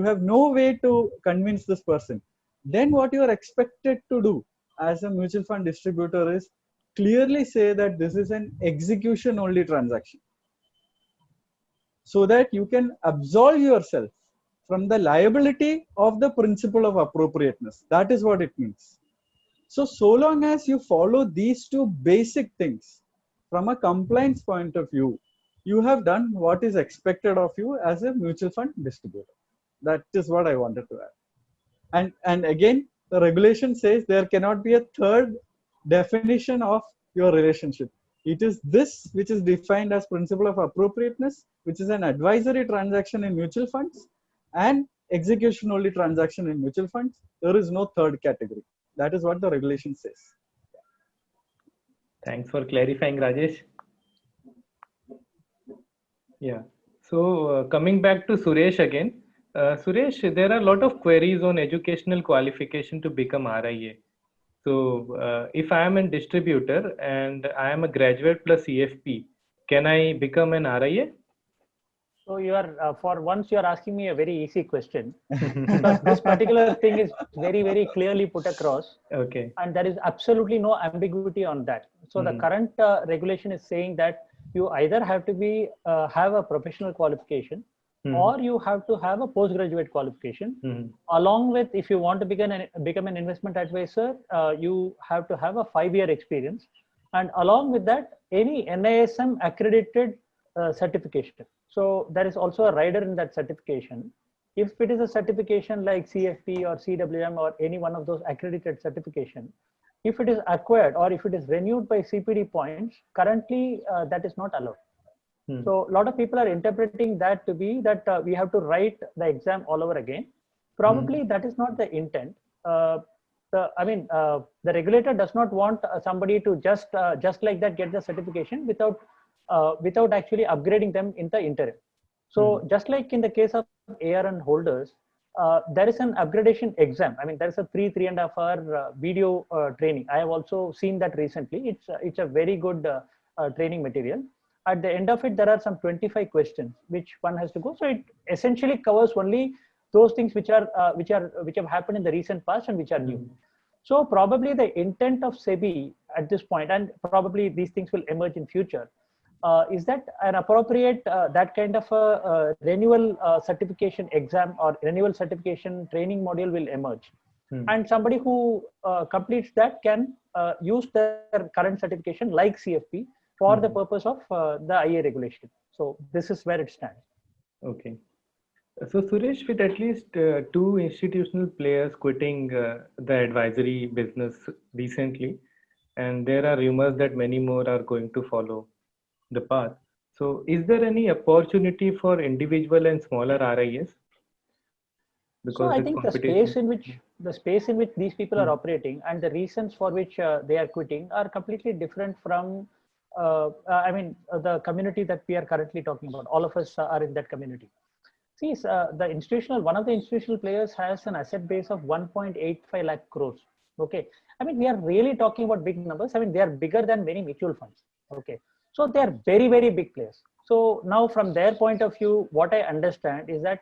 have no way to convince this person. Then what you are expected to do as a mutual fund distributor is clearly say that this is an execution only transaction, so that you can absolve yourself from the liability of the principle of appropriateness. That is what it means. So long as you follow these two basic things from a compliance point of view, you have done what is expected of you as a mutual fund distributor. That is what I wanted to add. And again, the regulation says there cannot be a third definition of your relationship. It is this which is defined as principle of appropriateness, which is an advisory transaction in mutual funds and execution only transaction in mutual funds. There is no third category. That is what the regulation says. Thanks for clarifying, Rajesh. Yeah. So coming back to Suresh again. Suresh, there are a lot of queries on educational qualification to become RIA. So if I am a distributor and I am a graduate plus EFP, can I become an RIA? So you are for once you are asking me a very easy question, because this particular thing is very, very clearly put across. Okay. And there is absolutely no ambiguity on that. So the current regulation is saying that you either have to be have a professional qualification, or you have to have a postgraduate qualification. Along with, if you want to become an investment advisor, you have to have a 5-year experience, and along with that, any NISM accredited certification. So there is also a rider in that certification. If it is a certification like CFP or CWM or any one of those accredited certification, if it is acquired or if it is renewed by CPD points, currently that is not allowed. So a lot of people are interpreting that to be that we have to write the exam all over again. Probably that is not the intent. The regulator does not want somebody to just like that get the certification without actually upgrading them in the interim. So just like in the case of ARN holders, there is an upgradation exam. I mean, there is a 3.5 hour video training. I have also seen that recently. It's a very good training material. At the end of it, there are some 25 questions which one has to go. So it essentially covers only those things which have happened in the recent past and which are new. So probably the intent of SEBI at this point, and probably these things will emerge in future, is that an appropriate that kind of a renewal certification exam or renewal certification training module will emerge, and somebody who completes that can use their current certification like CFP for the purpose of the IA regulation. So this is where it stands. Okay. So Suresh, with at least two institutional players quitting the advisory business recently, and there are rumors that many more are going to follow the path. So is there any opportunity for individual and smaller RIAs So because I with think competition? the space in which these people are operating and the reasons for which they are quitting are completely different from the community that we are currently talking about. All of us are in that community. See, one of the institutional players has an asset base of 1.85 lakh crores. Okay. I mean, we are really talking about big numbers. I mean, they are bigger than many mutual funds. Okay. So they are very, very big players. So now from their point of view, what I understand is that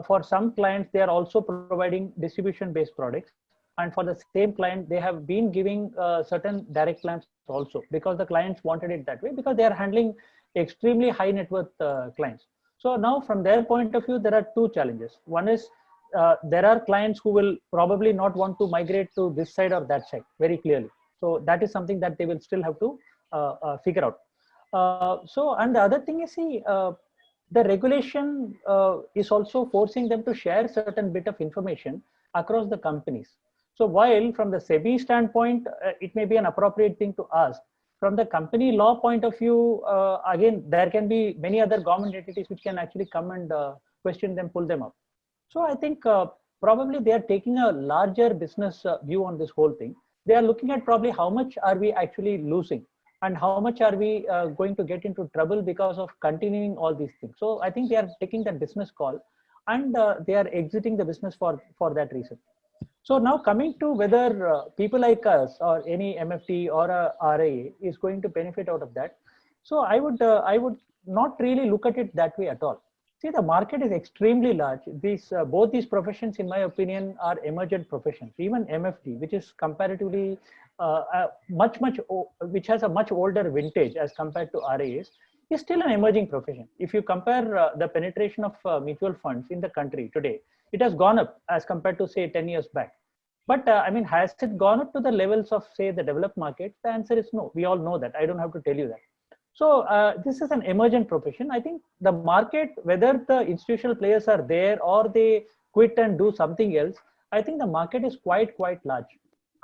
for some clients, they are also providing distribution based products. And for the same client, they have been giving certain direct plans also because the clients wanted it that way because they are handling extremely high net worth clients. So now from their point of view, there are two challenges. One is there are clients who will probably not want to migrate to this side or that side very clearly. So that is something that they will still have to figure out. And the other thing is, see, the regulation is also forcing them to share certain bit of information across the companies. So while from the SEBI standpoint, it may be an appropriate thing to ask, from the company law point of view, again, there can be many other government entities which can actually come and question them, pull them up. So I think probably they are taking a larger business view on this whole thing. They are looking at probably how much are we actually losing and how much are we going to get into trouble because of continuing all these things. So I think they are taking that business call and they are exiting the business for that reason. So now coming to whether people like us or any MFT or a RIA is going to benefit out of that. So I would not really look at it that way at all. See, the market is extremely large. These both these professions, in my opinion, are emergent professions. Even MFT, which is comparatively which has a much older vintage as compared to RIAs, is still an emerging profession. If you compare the penetration of mutual funds in the country today, it has gone up as compared to say 10 years back. But I mean, has it gone up to the levels of say the developed markets? The answer is no. We all know that. I don't have to tell you that. So this is an emergent profession. I think the market, whether the institutional players are there or they quit and do something else, I think the market is quite large.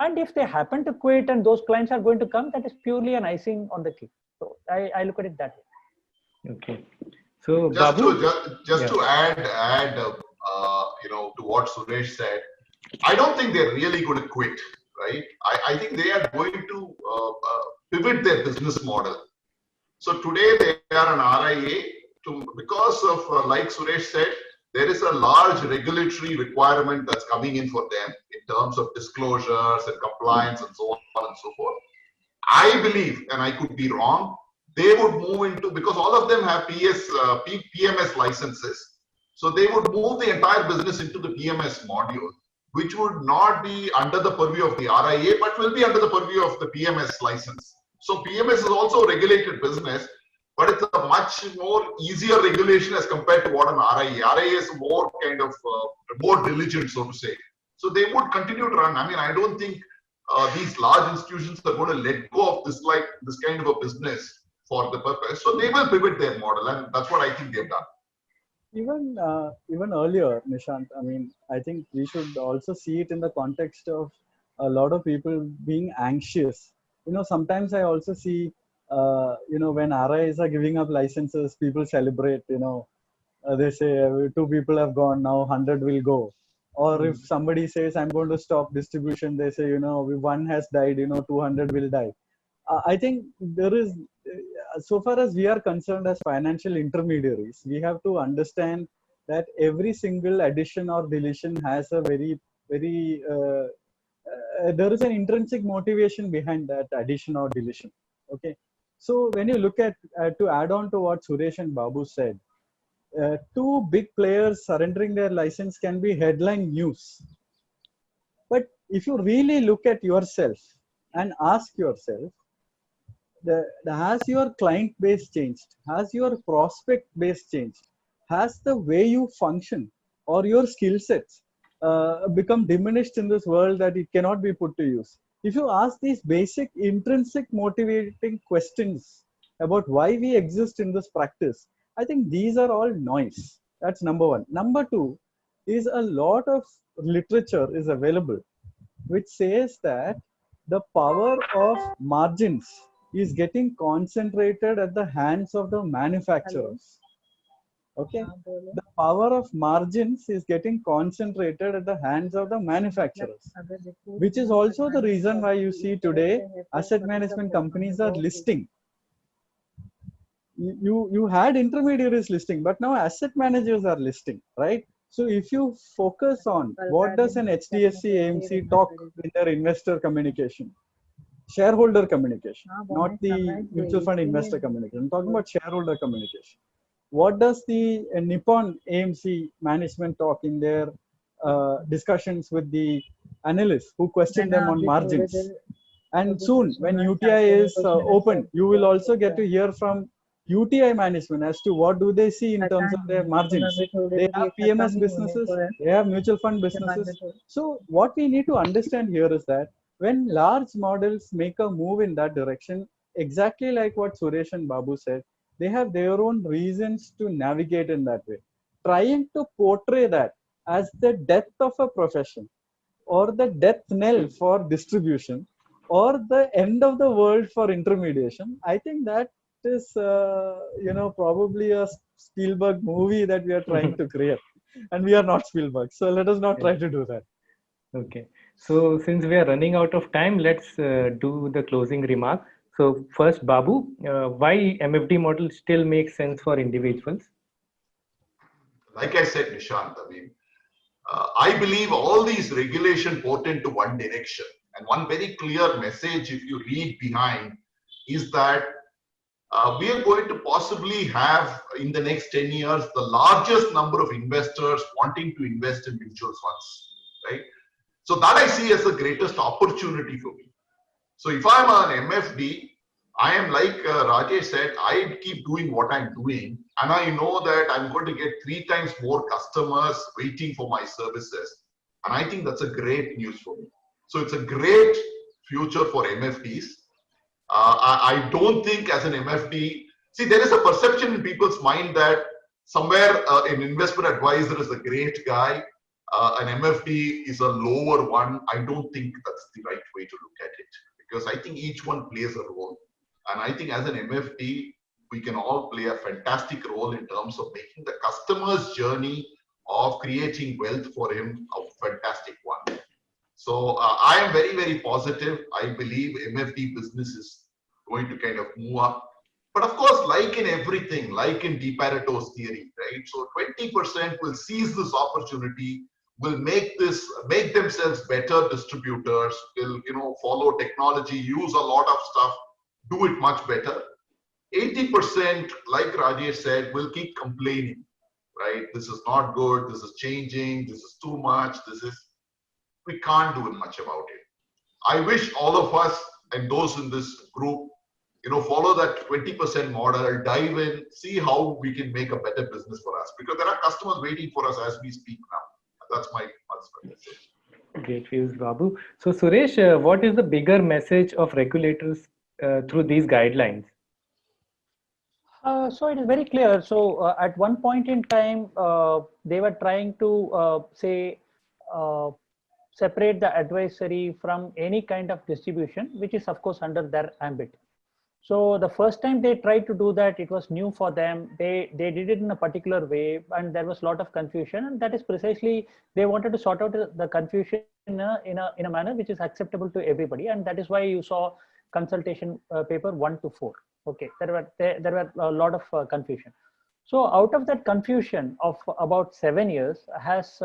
And if they happen to quit and those clients are going to come, that is purely an icing on the cake. So I look at it that way. Okay. So Just Babu, to add to what Suresh said, I don't think they're really going to quit, right? I think they are going to pivot their business model. So today they are an RIA because of, like Suresh said, there is a large regulatory requirement that's coming in for them in terms of disclosures and compliance and so on and so forth. I believe, and I could be wrong, they would move into, because all of them have PMS licenses. So they would move the entire business into the PMS module, which would not be under the purview of the RIA, but will be under the purview of the PMS license. So PMS is also a regulated business, but it's a much more easier regulation as compared to what an RIA. RIA is more kind of more diligent, so to say. So they would continue to run. I mean, I don't think these large institutions are going to let go of this kind of a business for the purpose. So they will pivot their model, and that's what I think they've done. Even earlier, Nishant, I mean, I think we should also see it in the context of a lot of people being anxious. Sometimes I also see, when RIs are giving up licenses, people celebrate, they say 2 people have gone, now 100 will go. Or if somebody says, I'm going to stop distribution, they say, one has died, 200 will die. I think there is, so far as we are concerned as financial intermediaries, we have to understand that every single addition or deletion has a very there is an intrinsic motivation behind that addition or deletion. Okay, so when you look at to add on to what Suresh and Babu said, 2 big players surrendering their license can be headline news. But if you really look at yourself and ask yourself, has your client base changed? Has your prospect base changed? Has the way you function or your skill sets become diminished in this world that it cannot be put to use? If you ask these basic intrinsic motivating questions about why we exist in this practice, I think these are all noise. That's number one. Number two is a lot of literature is available which says that the power of margins is getting concentrated at the hands of the manufacturers. Okay, the power of margins is getting concentrated at the hands of the manufacturers, which is also the reason why you see today asset management companies are listing. You had intermediaries listing, but now asset managers are listing, right? So if you focus on what does an HDFC AMC talk in their investor communication, shareholder communication, not the mutual fund investor communication. I'm talking about shareholder communication. What does the Nippon AMC management talk in their discussions with the analysts who question them on margins? And soon, when UTI is open, you will also get to hear from UTI management as to what do they see in terms of their margins. They have PMS businesses, they have mutual fund businesses. So what we need to understand here is that when large models make a move in that direction, exactly like what Suresh and Babu said, they have their own reasons to navigate in that way. Trying to portray that as the death of a profession or the death knell for distribution or the end of the world for intermediation, I think that is, probably a Spielberg movie that we are trying to create. And we are not Spielberg. So let us not try to do that. Okay. So since we are running out of time, let's do the closing remark. So first, Babu, why MFD model still makes sense for individuals? Like I said, Nishant, I believe all these regulation portend to one direction. And one very clear message, if you read behind, is that we are going to possibly have in the next 10 years the largest number of investors wanting to invest in mutual funds, right? So that I see as the greatest opportunity for me. So if I'm an MFD, I am like Rajesh said, I keep doing what I'm doing, and I know that I'm going to get 3 times more customers waiting for my services. And I think that's a great news for me. So it's a great future for MFDs. I don't think as an MFD, see, there is a perception in people's mind that somewhere an investment advisor is a great guy, an MFD is a lower one. I don't think that's the right way to look at it, because I think each one plays a role. And I think as an MFD, we can all play a fantastic role in terms of making the customer's journey of creating wealth for him a fantastic one. So I am very, very positive. I believe MFD business is going to kind of move up. But of course, like in everything, like in De Pareto's theory, right? So 20% will seize this opportunity, will make themselves better distributors, will follow technology, use a lot of stuff, do it much better. 80%, like Rajesh said, will keep complaining, right? This is not good, this is changing, this is too much, we can't do much about it. I wish all of us and those in this group, follow that 20% model, dive in, see how we can make a better business for us, because there are customers waiting for us as we speak now. That's my message. Great views, Babu. So Suresh, what is the bigger message of regulators through these guidelines? So it is very clear. So at one point in time, they were trying to separate the advisory from any kind of distribution, which is of course under their ambit. So the first time they tried to do that, it was new for them. They did it in a particular way, and there was a lot of confusion. And that is precisely, they wanted to sort out the confusion in a manner which is acceptable to everybody. And that is why you saw consultation paper 1 to 4. Okay, there were a lot of confusion. So out of that confusion of about 7 years has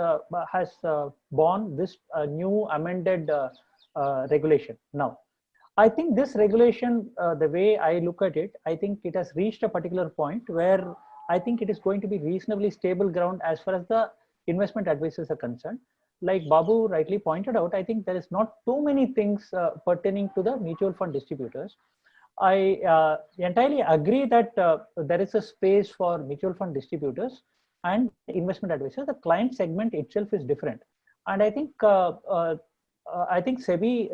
born this new amended regulation now. I think this regulation, the way I look at it, I think it has reached a particular point where I think it is going to be reasonably stable ground as far as the investment advisors are concerned. Like Babu rightly pointed out, I think there is not too many things pertaining to the mutual fund distributors. I entirely agree that there is a space for mutual fund distributors and investment advisors. The client segment itself is different. And I think SEBI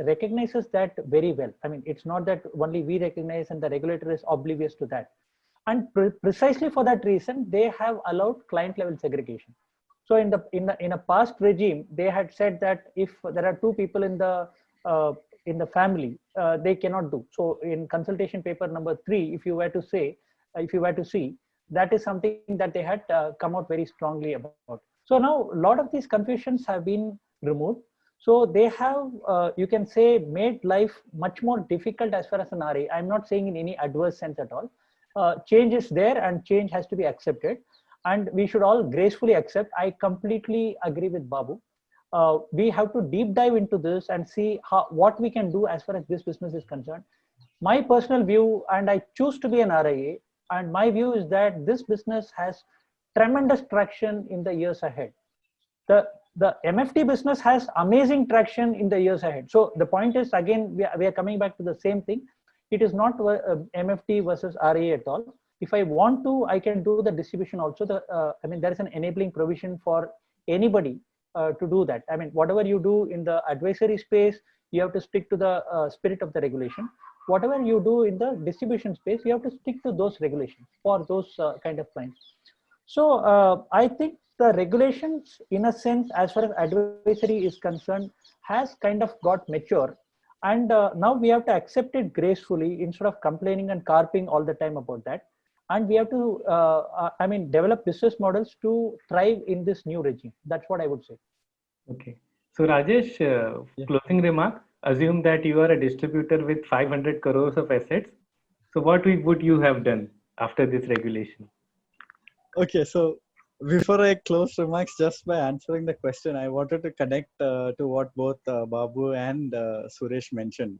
recognizes that very well. I mean, it's not that only we recognize and the regulator is oblivious to that. And precisely for that reason, they have allowed client level segregation. So in a past regime, they had said that if there are two people in the family, they cannot do. So in consultation paper number 3, if you were to see, that is something that they had come out very strongly about. So now a lot of these confusions have been removed. So they have, you can say, made life much more difficult as far as an RA. I'm not saying in any adverse sense at all. Change is there and change has to be accepted. And we should all gracefully accept. I completely agree with Babu. We have to deep dive into this and see what we can do as far as this business is concerned. My personal view, and I choose to be an RIA, and my view is that this business has tremendous traction in the years ahead. The MFD business has amazing traction in the years ahead. So the point is, again, we are coming back to the same thing. It is not MFD versus RIA at all. If I want to, I can do the distribution also. There is an enabling provision for anybody to do that. I mean, whatever you do in the advisory space, you have to stick to the spirit of the regulation. Whatever you do in the distribution space, you have to stick to those regulations for those kind of clients. So I think the regulations, in a sense, as far as advisory is concerned, has kind of got mature. And now we have to accept it gracefully instead of complaining and carping all the time about that. And we have to, develop business models to thrive in this new regime. That's what I would say. Okay. So Rajesh, closing remark, assume that you are a distributor with 500 crores of assets. So what would you have done after this regulation? Okay, so before I close remarks, just by answering the question, I wanted to connect to what both Babu and Suresh mentioned.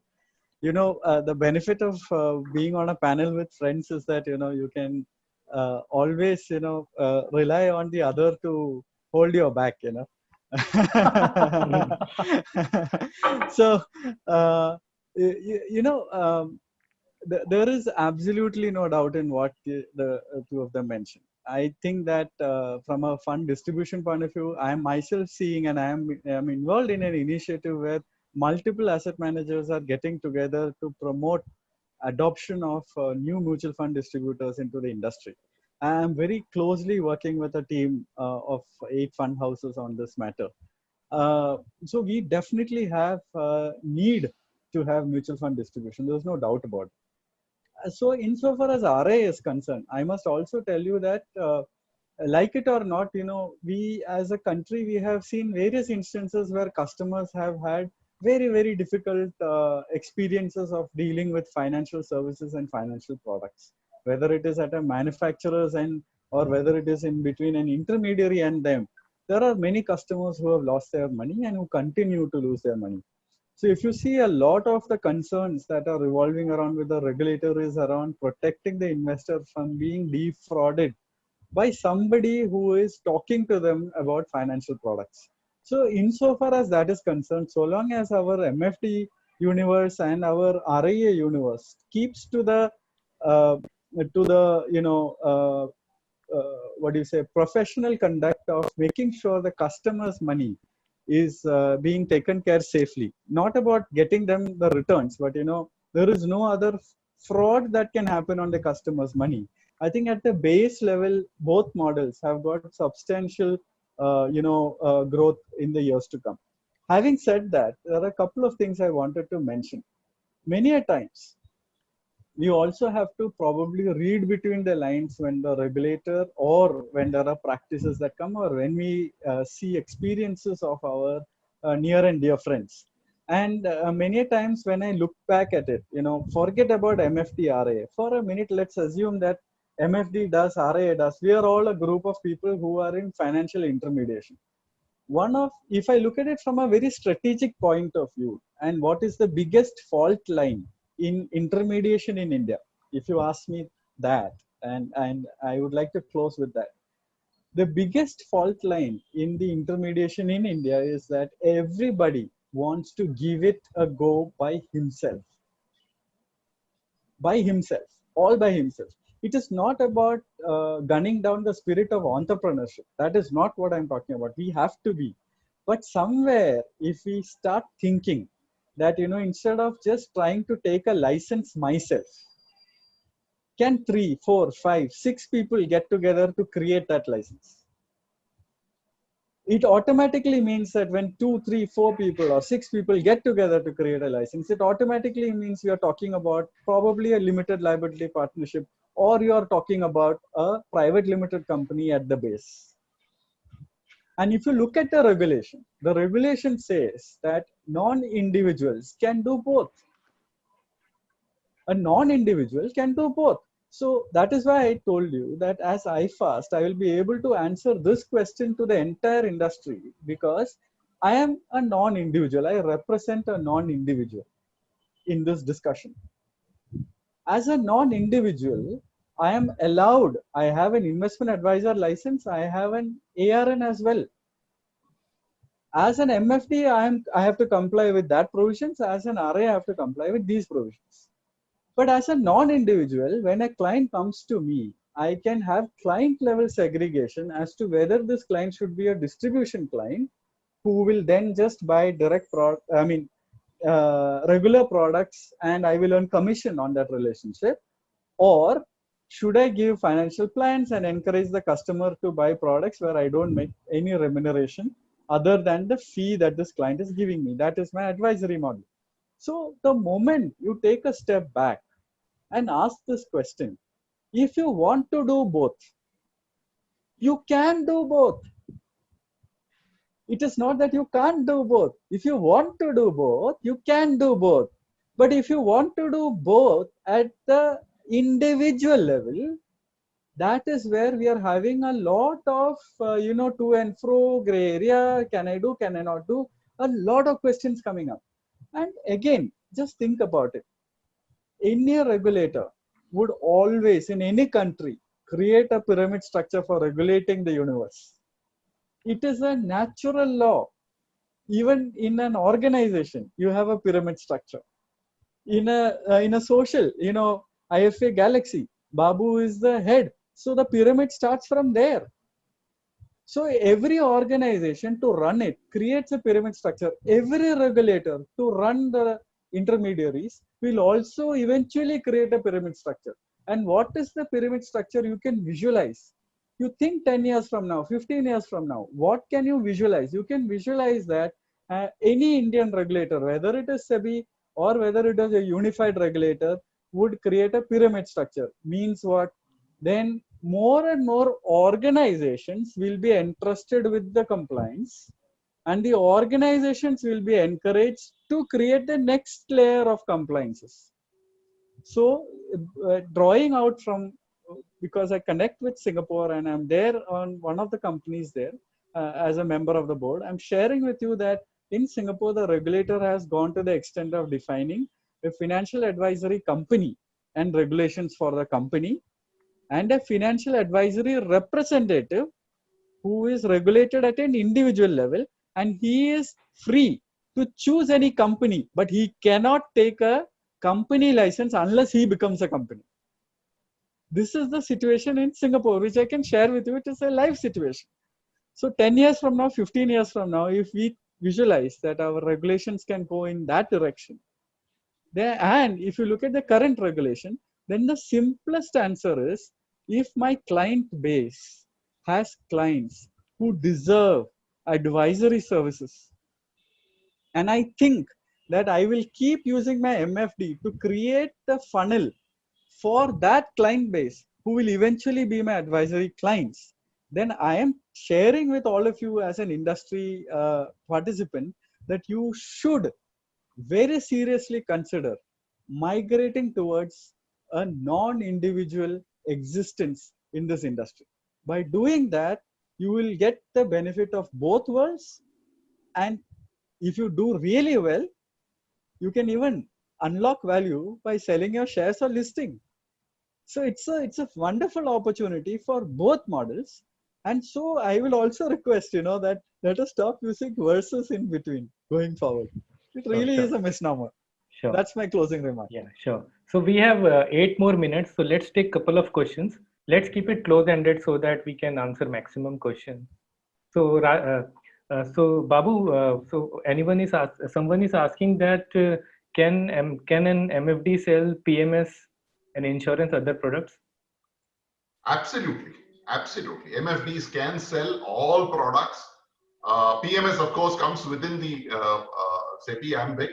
The benefit of being on a panel with friends is that, you can always, rely on the other to hold your back, So, there is absolutely no doubt in what the two of them mentioned. I think that from a fund distribution point of view, I am myself seeing, and I am involved in an initiative where multiple asset managers are getting together to promote adoption of new mutual fund distributors into the industry. I am very closely working with a team of 8 fund houses on this matter. So we definitely have need to have mutual fund distribution. There's no doubt about it. So insofar as RA is concerned, I must also tell you that like it or not, we as a country, we have seen various instances where customers have had very, very difficult experiences of dealing with financial services and financial products, whether it is at a manufacturer's end or whether it is in between an intermediary and them. There are many customers who have lost their money and who continue to lose their money. So if you see, a lot of the concerns that are revolving around with the regulator is around protecting the investor from being defrauded by somebody who is talking to them about financial products. So insofar as that is concerned, so long as our MFD universe and our RIA universe keeps to the professional conduct of making sure the customer's money is being taken care safely, not about getting them the returns, but there is no other fraud that can happen on the customer's money. I think at the base level, both models have got substantial growth in the years to come. Having said that, there are a couple of things I wanted to mention. Many a times, you also have to probably read between the lines when the regulator or when there are practices that come, or when we see experiences of our near and dear friends. And many times when I look back at it, forget about MFD RA. For a minute, let's assume that MFD does, RA does. We are all a group of people who are in financial intermediation. If I look at it from a very strategic point of view, and what is the biggest fault line in intermediation in India, if you ask me that, and I would like to close with that. The biggest fault line in the intermediation in India is that everybody wants to give it a go by himself. All by himself. It is not about gunning down the spirit of entrepreneurship. That is not what I'm talking about. We have to be. But somewhere, if we start thinking that, instead of just trying to take a license myself, can 3, 4, 5, 6 people get together to create that license? It automatically means that when 2, 3, 4 people or 6 people get together to create a license, it automatically means we are talking about probably a limited liability partnership, or you are talking about a private limited company at the base. And if you look at the regulation says that non-individuals can do both. A non-individual can do both. So that is why I told you that as iFast, I will be able to answer this question to the entire industry, because I am a non-individual. I represent a non-individual in this discussion. As a non-individual, I am allowed, I have an investment advisor license, I have an ARN as well. As an MFD, I have to comply with that provisions. As an RA, I have to comply with these provisions. But as a non-individual, when a client comes to me, I can have client level segregation as to whether this client should be a distribution client who will then just buy regular products, and I will earn commission on that relationship. Or should I give financial plans and encourage the customer to buy products where I don't make any remuneration other than the fee that this client is giving me? That is my advisory model. So the moment you take a step back and ask this question, if you want to do both, you can do both. It is not that you can't do both. If you want to do both, you can do both. But if you want to do both at the individual level, that is where we are having a lot of to and fro, gray area, can I do, can I not do, a lot of questions coming up. And again, just think about it. Any regulator would always, in any country, create a pyramid structure for regulating the universe. It is a natural law. Even in an organization, you have a pyramid structure. In a social, IFA Galaxy, Babu is the head. So the pyramid starts from there. So every organization to run it creates a pyramid structure. Every regulator to run the intermediaries will also eventually create a pyramid structure. And what is the pyramid structure you can visualize? You think 10 years from now, 15 years from now, what can you visualize? You can visualize that any Indian regulator, whether it is SEBI or whether it is a unified regulator, would create a pyramid structure. Means what? Then more and more organizations will be entrusted with the compliance, and the organizations will be encouraged to create the next layer of compliances. So drawing out from, because I connect with Singapore and I'm there on one of the companies there as a member of the board, I'm sharing with you that in Singapore, the regulator has gone to the extent of defining a financial advisory company and regulations for the company, and a financial advisory representative who is regulated at an individual level, and he is free to choose any company, but he cannot take a company license unless he becomes a company. This is the situation in Singapore, which I can share with you. It is a live situation. So 10 years from now, 15 years from now, if we visualize that our regulations can go in that direction, and if you look at the current regulation, then the simplest answer is, if my client base has clients who deserve advisory services, and I think that I will keep using my MFD to create the funnel for that client base who will eventually be my advisory clients, then I am sharing with all of you as an industry participant that you should very seriously consider migrating towards a non-individual existence in this industry. By doing that, you will get the benefit of both worlds, and if you do really well, you can even unlock value by selling your shares or listing. So it's a wonderful opportunity for both models. And so I will also request, that let us stop using verses in between going forward. It really is a misnomer. Sure. That's my closing remark. Yeah, sure. So we have 8 more minutes. So let's take a couple of questions. Let's keep it close-ended so that we can answer maximum questions. So, Babu, so someone is asking that can an MFD sell PMS and insurance other products? Absolutely. Absolutely. MFDs can sell all products. PMS, of course, comes within the SEBI ambit.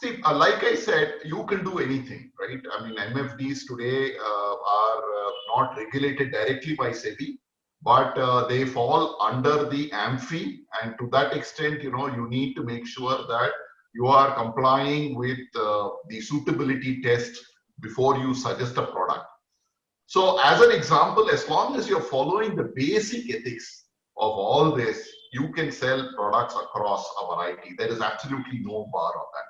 See, like I said, you can do anything, right? I mean, MFDs today are not regulated directly by SEBI, but they fall under the AMFI. And to that extent, you need to make sure that you are complying with the suitability test before you suggest a product. So as an example, as long as you're following the basic ethics of all this, you can sell products across a variety. There is absolutely no bar on that.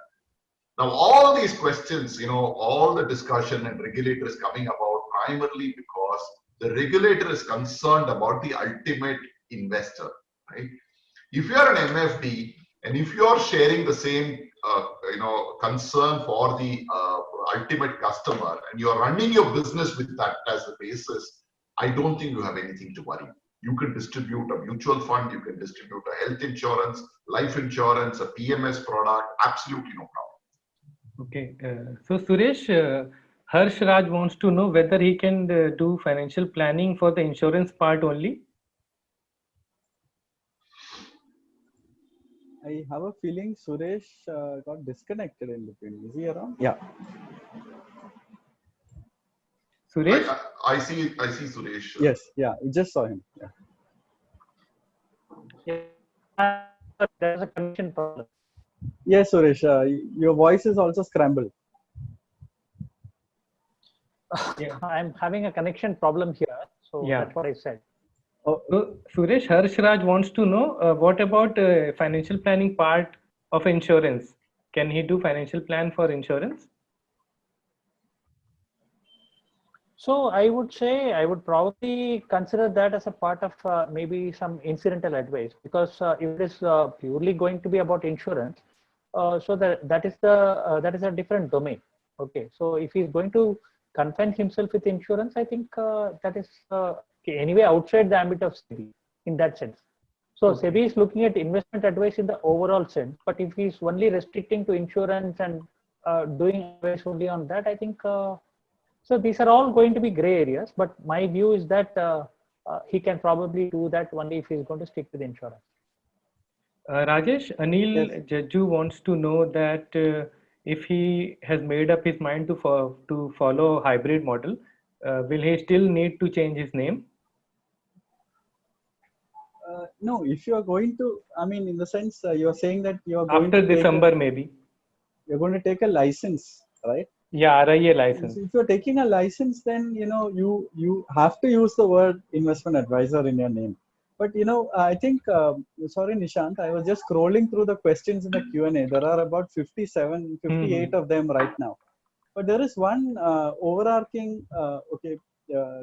Now, all these questions, all the discussion and regulator is coming about primarily because the regulator is concerned about the ultimate investor, right? If you are an MFD and if you are sharing the same, concern for the ultimate customer and you are running your business with that as the basis, I don't think you have anything to worry. You can distribute a mutual fund, you can distribute a health insurance, life insurance, a PMS product, absolutely no problem. Okay, so Suresh, Harsh Raj wants to know whether he can do financial planning for the insurance part only. I have a feeling Suresh got disconnected in between. Is he around? Yeah. Suresh? I see Suresh. Yes. Yeah. I just saw him. Yeah. Yeah, there's a connection problem. Yes, Suresh. Your voice is also scrambled. Yeah. I'm having a connection problem here, so Yeah. that's what I said. Oh, So Suresh, Harsh Raj wants to know what about financial planning part of insurance? Can he do financial plan for insurance? So I would say I would probably consider that as a part of maybe some incidental advice, because if it is purely going to be about insurance, so that is a different domain. Okay, so if he's going to confine himself with insurance, I think that is anyway outside the ambit of SEBI in that sense. So Okay. SEBI is looking at investment advice in the overall sense, but if he's only restricting to insurance and doing advice only on that, I think. So these are all going to be gray areas, but my view is that he can probably do that only if he's going to stick with insurance. Rajesh, Anil Yes. Jajju wants to know that if he has made up his mind to follow a hybrid model, will he still need to change his name? no, if you are going to, I mean, in the sense you are saying that you are going After to December, maybe. you're going to take a license, right? Yeah, RIA license. If you're taking a license, then you have to use the word investment advisor in your name. But I think sorry Nishant, I was just scrolling through the questions in the Q&A. There are about 57, 58 of them right now. But there is one overarching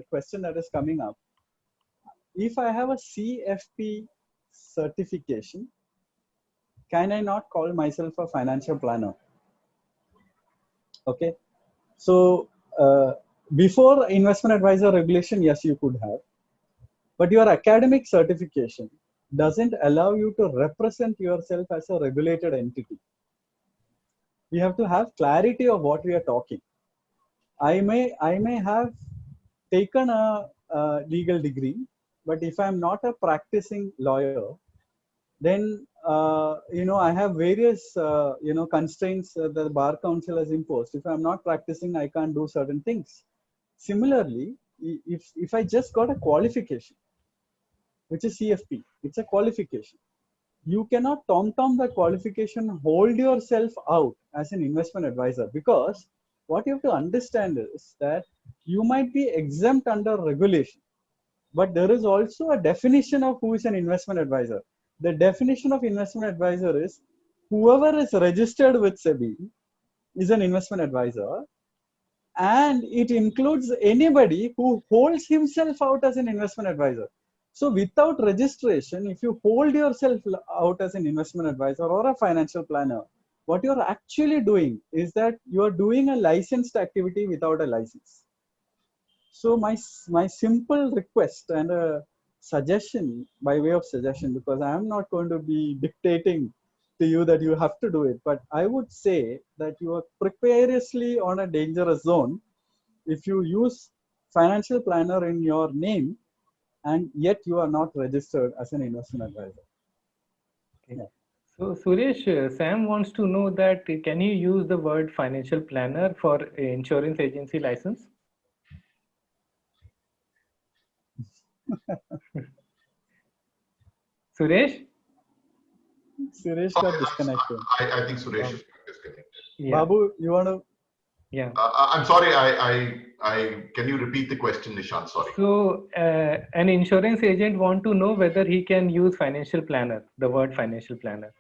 question that is coming up. If I have a CFP certification, can I not call myself a financial planner? Okay, so before investment advisor regulation, yes, you could have, but your academic certification doesn't allow you to represent yourself as a regulated entity. We have to have clarity of what we are talking. I may have taken a legal degree, but if I'm not a practicing lawyer, then I have various constraints that the bar council has imposed. If I'm not practicing, I can't do certain things. Similarly, if I just got a qualification, which is CFP, it's a qualification. You cannot tom the qualification, hold yourself out as an investment advisor, because what you have to understand is that you might be exempt under regulation, but there is also a definition of who is an investment advisor. The definition of investment advisor is whoever is registered with SEBI is an investment advisor, and it includes anybody who holds himself out as an investment advisor. So without registration, if you hold yourself out as an investment advisor or a financial planner, what you're actually doing is that you are doing a licensed activity without a license. So my simple request and a suggestion, by way of suggestion, because I am not going to be dictating to you that you have to do it, but I would say that you are precariously on a dangerous zone if you use financial planner in your name and yet you are not registered as an investment advisor. Okay. So Suresh, Sam wants to know that can you use the word financial planner for insurance agency license? Suresh? Suresh Okay, got disconnected. I think Suresh is disconnected. Yeah. Babu, you want to? Yeah. I'm sorry. Can you repeat the question, Nishant? Sorry. So an insurance agent want to know whether he can use financial planner, the word financial planner.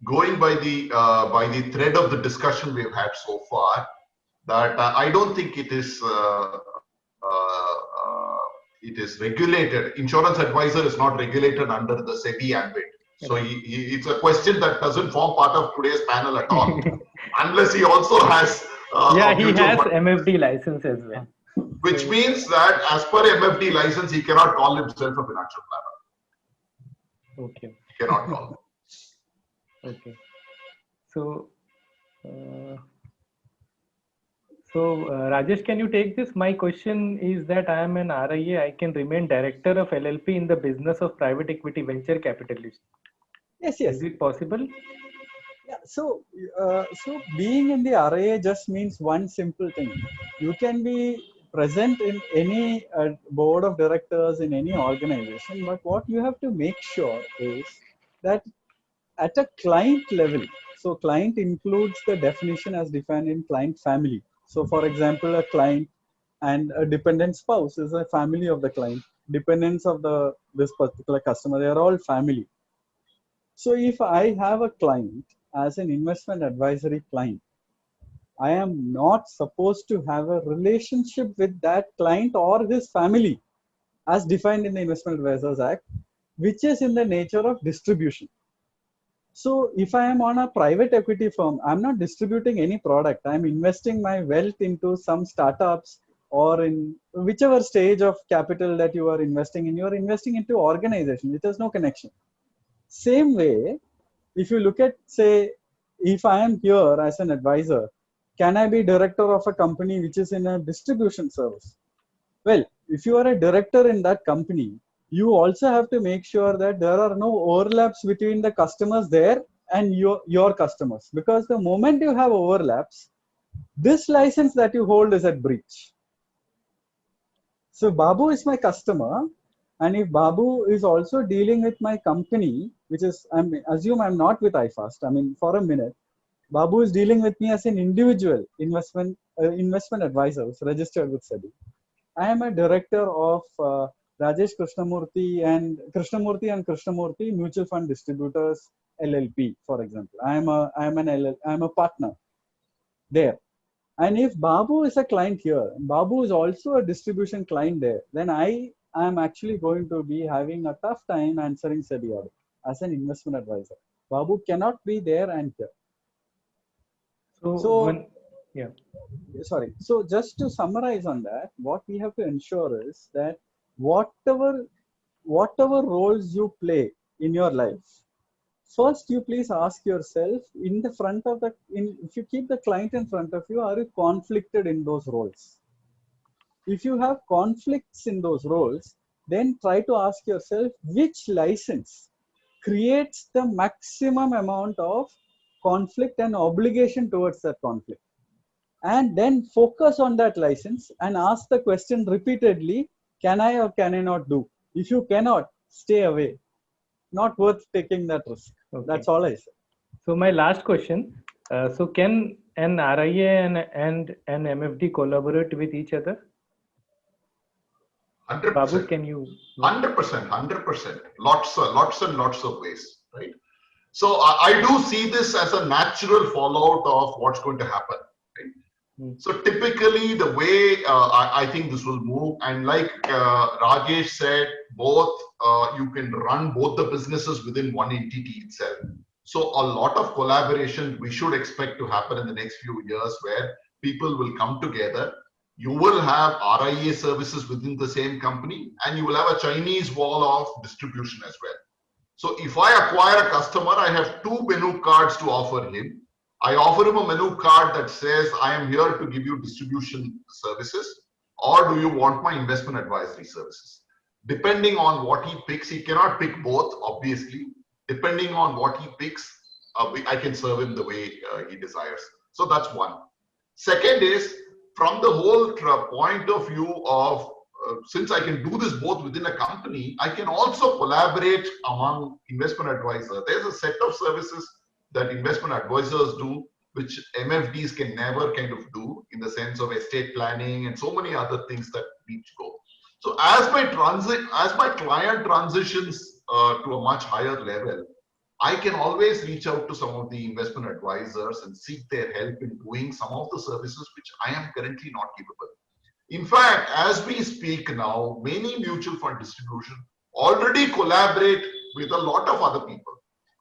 Going by the thread of the discussion we've had so far, that I don't think it is regulated. Insurance advisor is not regulated under the SEBI ambit. So it's a question that doesn't form part of today's panel at all, unless he also has. Yeah, a he mutual has fund, MFD license as well. which means that as per MFD license, he cannot call himself a financial planner. Okay. He cannot call. Okay. So, Rajesh, can you take this? My question is that I am an RIA. I can remain director of LLP in the business of private equity venture capitalist. Yes. Is it possible? Yeah, so being in the RIA just means one simple thing. You can be present in any board of directors in any organization, but what you have to make sure is that at a client level, so client includes the definition as defined in client family. So for example, a client and a dependent spouse is a family of the client. Dependents of this particular customer, they are all family. So if I have a client as an investment advisory client, I am not supposed to have a relationship with that client or his family as defined in the Investment Advisors Act, which is in the nature of distribution. So if I am on a private equity firm, I'm not distributing any product. I'm investing my wealth into some startups or in whichever stage of capital that you are investing in, you are investing into organization, which has no connection. Same way, if you look at, say, if I am here as an advisor, can I be director of a company which is in a distribution service? Well, if you are a director in that company, you also have to make sure that there are no overlaps between the customers there and your customers. Because the moment you have overlaps, this license that you hold is at breach. So Babu is my customer, and if Babu is also dealing with my company, which is, assume I'm not with iFast, I mean, for a minute, Babu is dealing with me as an individual investment advisor who's registered with SEBI. I am a director of Rajesh Krishnamurthy and Krishnamurthy Mutual Fund Distributors LLP, for example. I am a partner there. And if Babu is a client here, Babu is also a distribution client there, then I am actually going to be having a tough time answering SEBI audit as an investment advisor. Babu cannot be there and here. So just to summarize on that, what we have to ensure is that whatever roles you play in your life, first you please ask yourself if you keep the client in front of you, are you conflicted in those roles? If you have conflicts in those roles, then try to ask yourself which license creates the maximum amount of conflict and obligation towards that conflict. And then focus on that license and ask the question repeatedly, can I or can I not do? If you cannot, stay away. Not worth taking that risk. Okay. That's all I say. So my last question, so can an RIA and an MFD collaborate with each other? 100%. Babu, can you? 100%. Lots and lots of ways, right? So I do see this as a natural fallout of what's going to happen. So typically the way I think this will move, and like Rajesh said, you can run both the businesses within one entity itself. So a lot of collaboration we should expect to happen in the next few years where people will come together. You will have RIA services within the same company, and you will have a Chinese wall of distribution as well. So if I acquire a customer, I have two menu cards to offer him. I offer him a menu card that says, I am here to give you distribution services, or do you want my investment advisory services? Depending on what he picks, he cannot pick both, obviously. Depending on what he picks, I can serve him the way he desires. So that's one. Second is, from the whole point of view of, since I can do this both within a company, I can also collaborate among investment advisors. There's a set of services that investment advisors do, which MFDs can never kind of do, in the sense of estate planning and so many other things that need to go. So as my client transitions to a much higher level, I can always reach out to some of the investment advisors and seek their help in doing some of the services which I am currently not capable. In fact, as we speak now, many mutual fund distribution already collaborate with a lot of other people,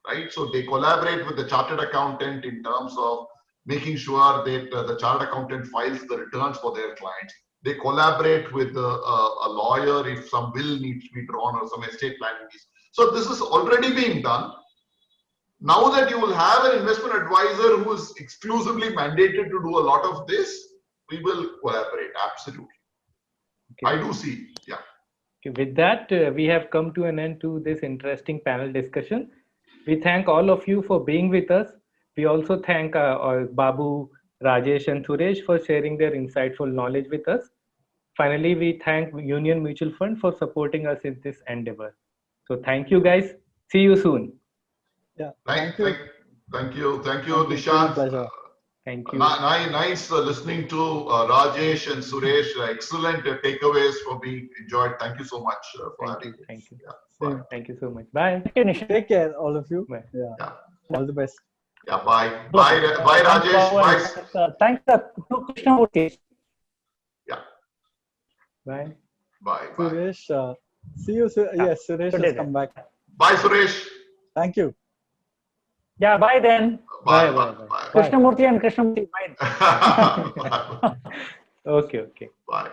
right? So they collaborate with the chartered accountant in terms of making sure that the chartered accountant files the returns for their clients. They collaborate with a lawyer if some will needs to be drawn or some estate planning needs. So this is already being done. Now that you will have an investment advisor who is exclusively mandated to do a lot of this, we will collaborate, absolutely. Okay. I do see, yeah. Okay, with that, we have come to an end to this interesting panel discussion. We thank all of you for being with us. We also thank Babu, Rajesh and Suresh for sharing their insightful knowledge with us. Finally, we thank Union Mutual Fund for supporting us in this endeavor. So thank you guys. See you soon. Yeah. Thank you, Thank you. Nishant. Pleasure. Thank you. Nice listening to Rajesh and Suresh. Excellent takeaways for being enjoyed. Thank you so much for Thank you. having me. Thank you. Yeah, bye. Thank you so much. Bye. Thank you, Nishan. Take care, all of you. Bye. Yeah. All the best. Yeah, bye. Bye, Rajesh. Bye. Thanks to Krishnamurti. Yeah, Bye. bye. Suresh, see you. Yes, Suresh Good has day come back. Bye, Suresh. Thank you. Yeah, bye then. Bye. Bye. Bye. Krishnamurti and Krishnamurti, bye. Bye. Okay. Bye.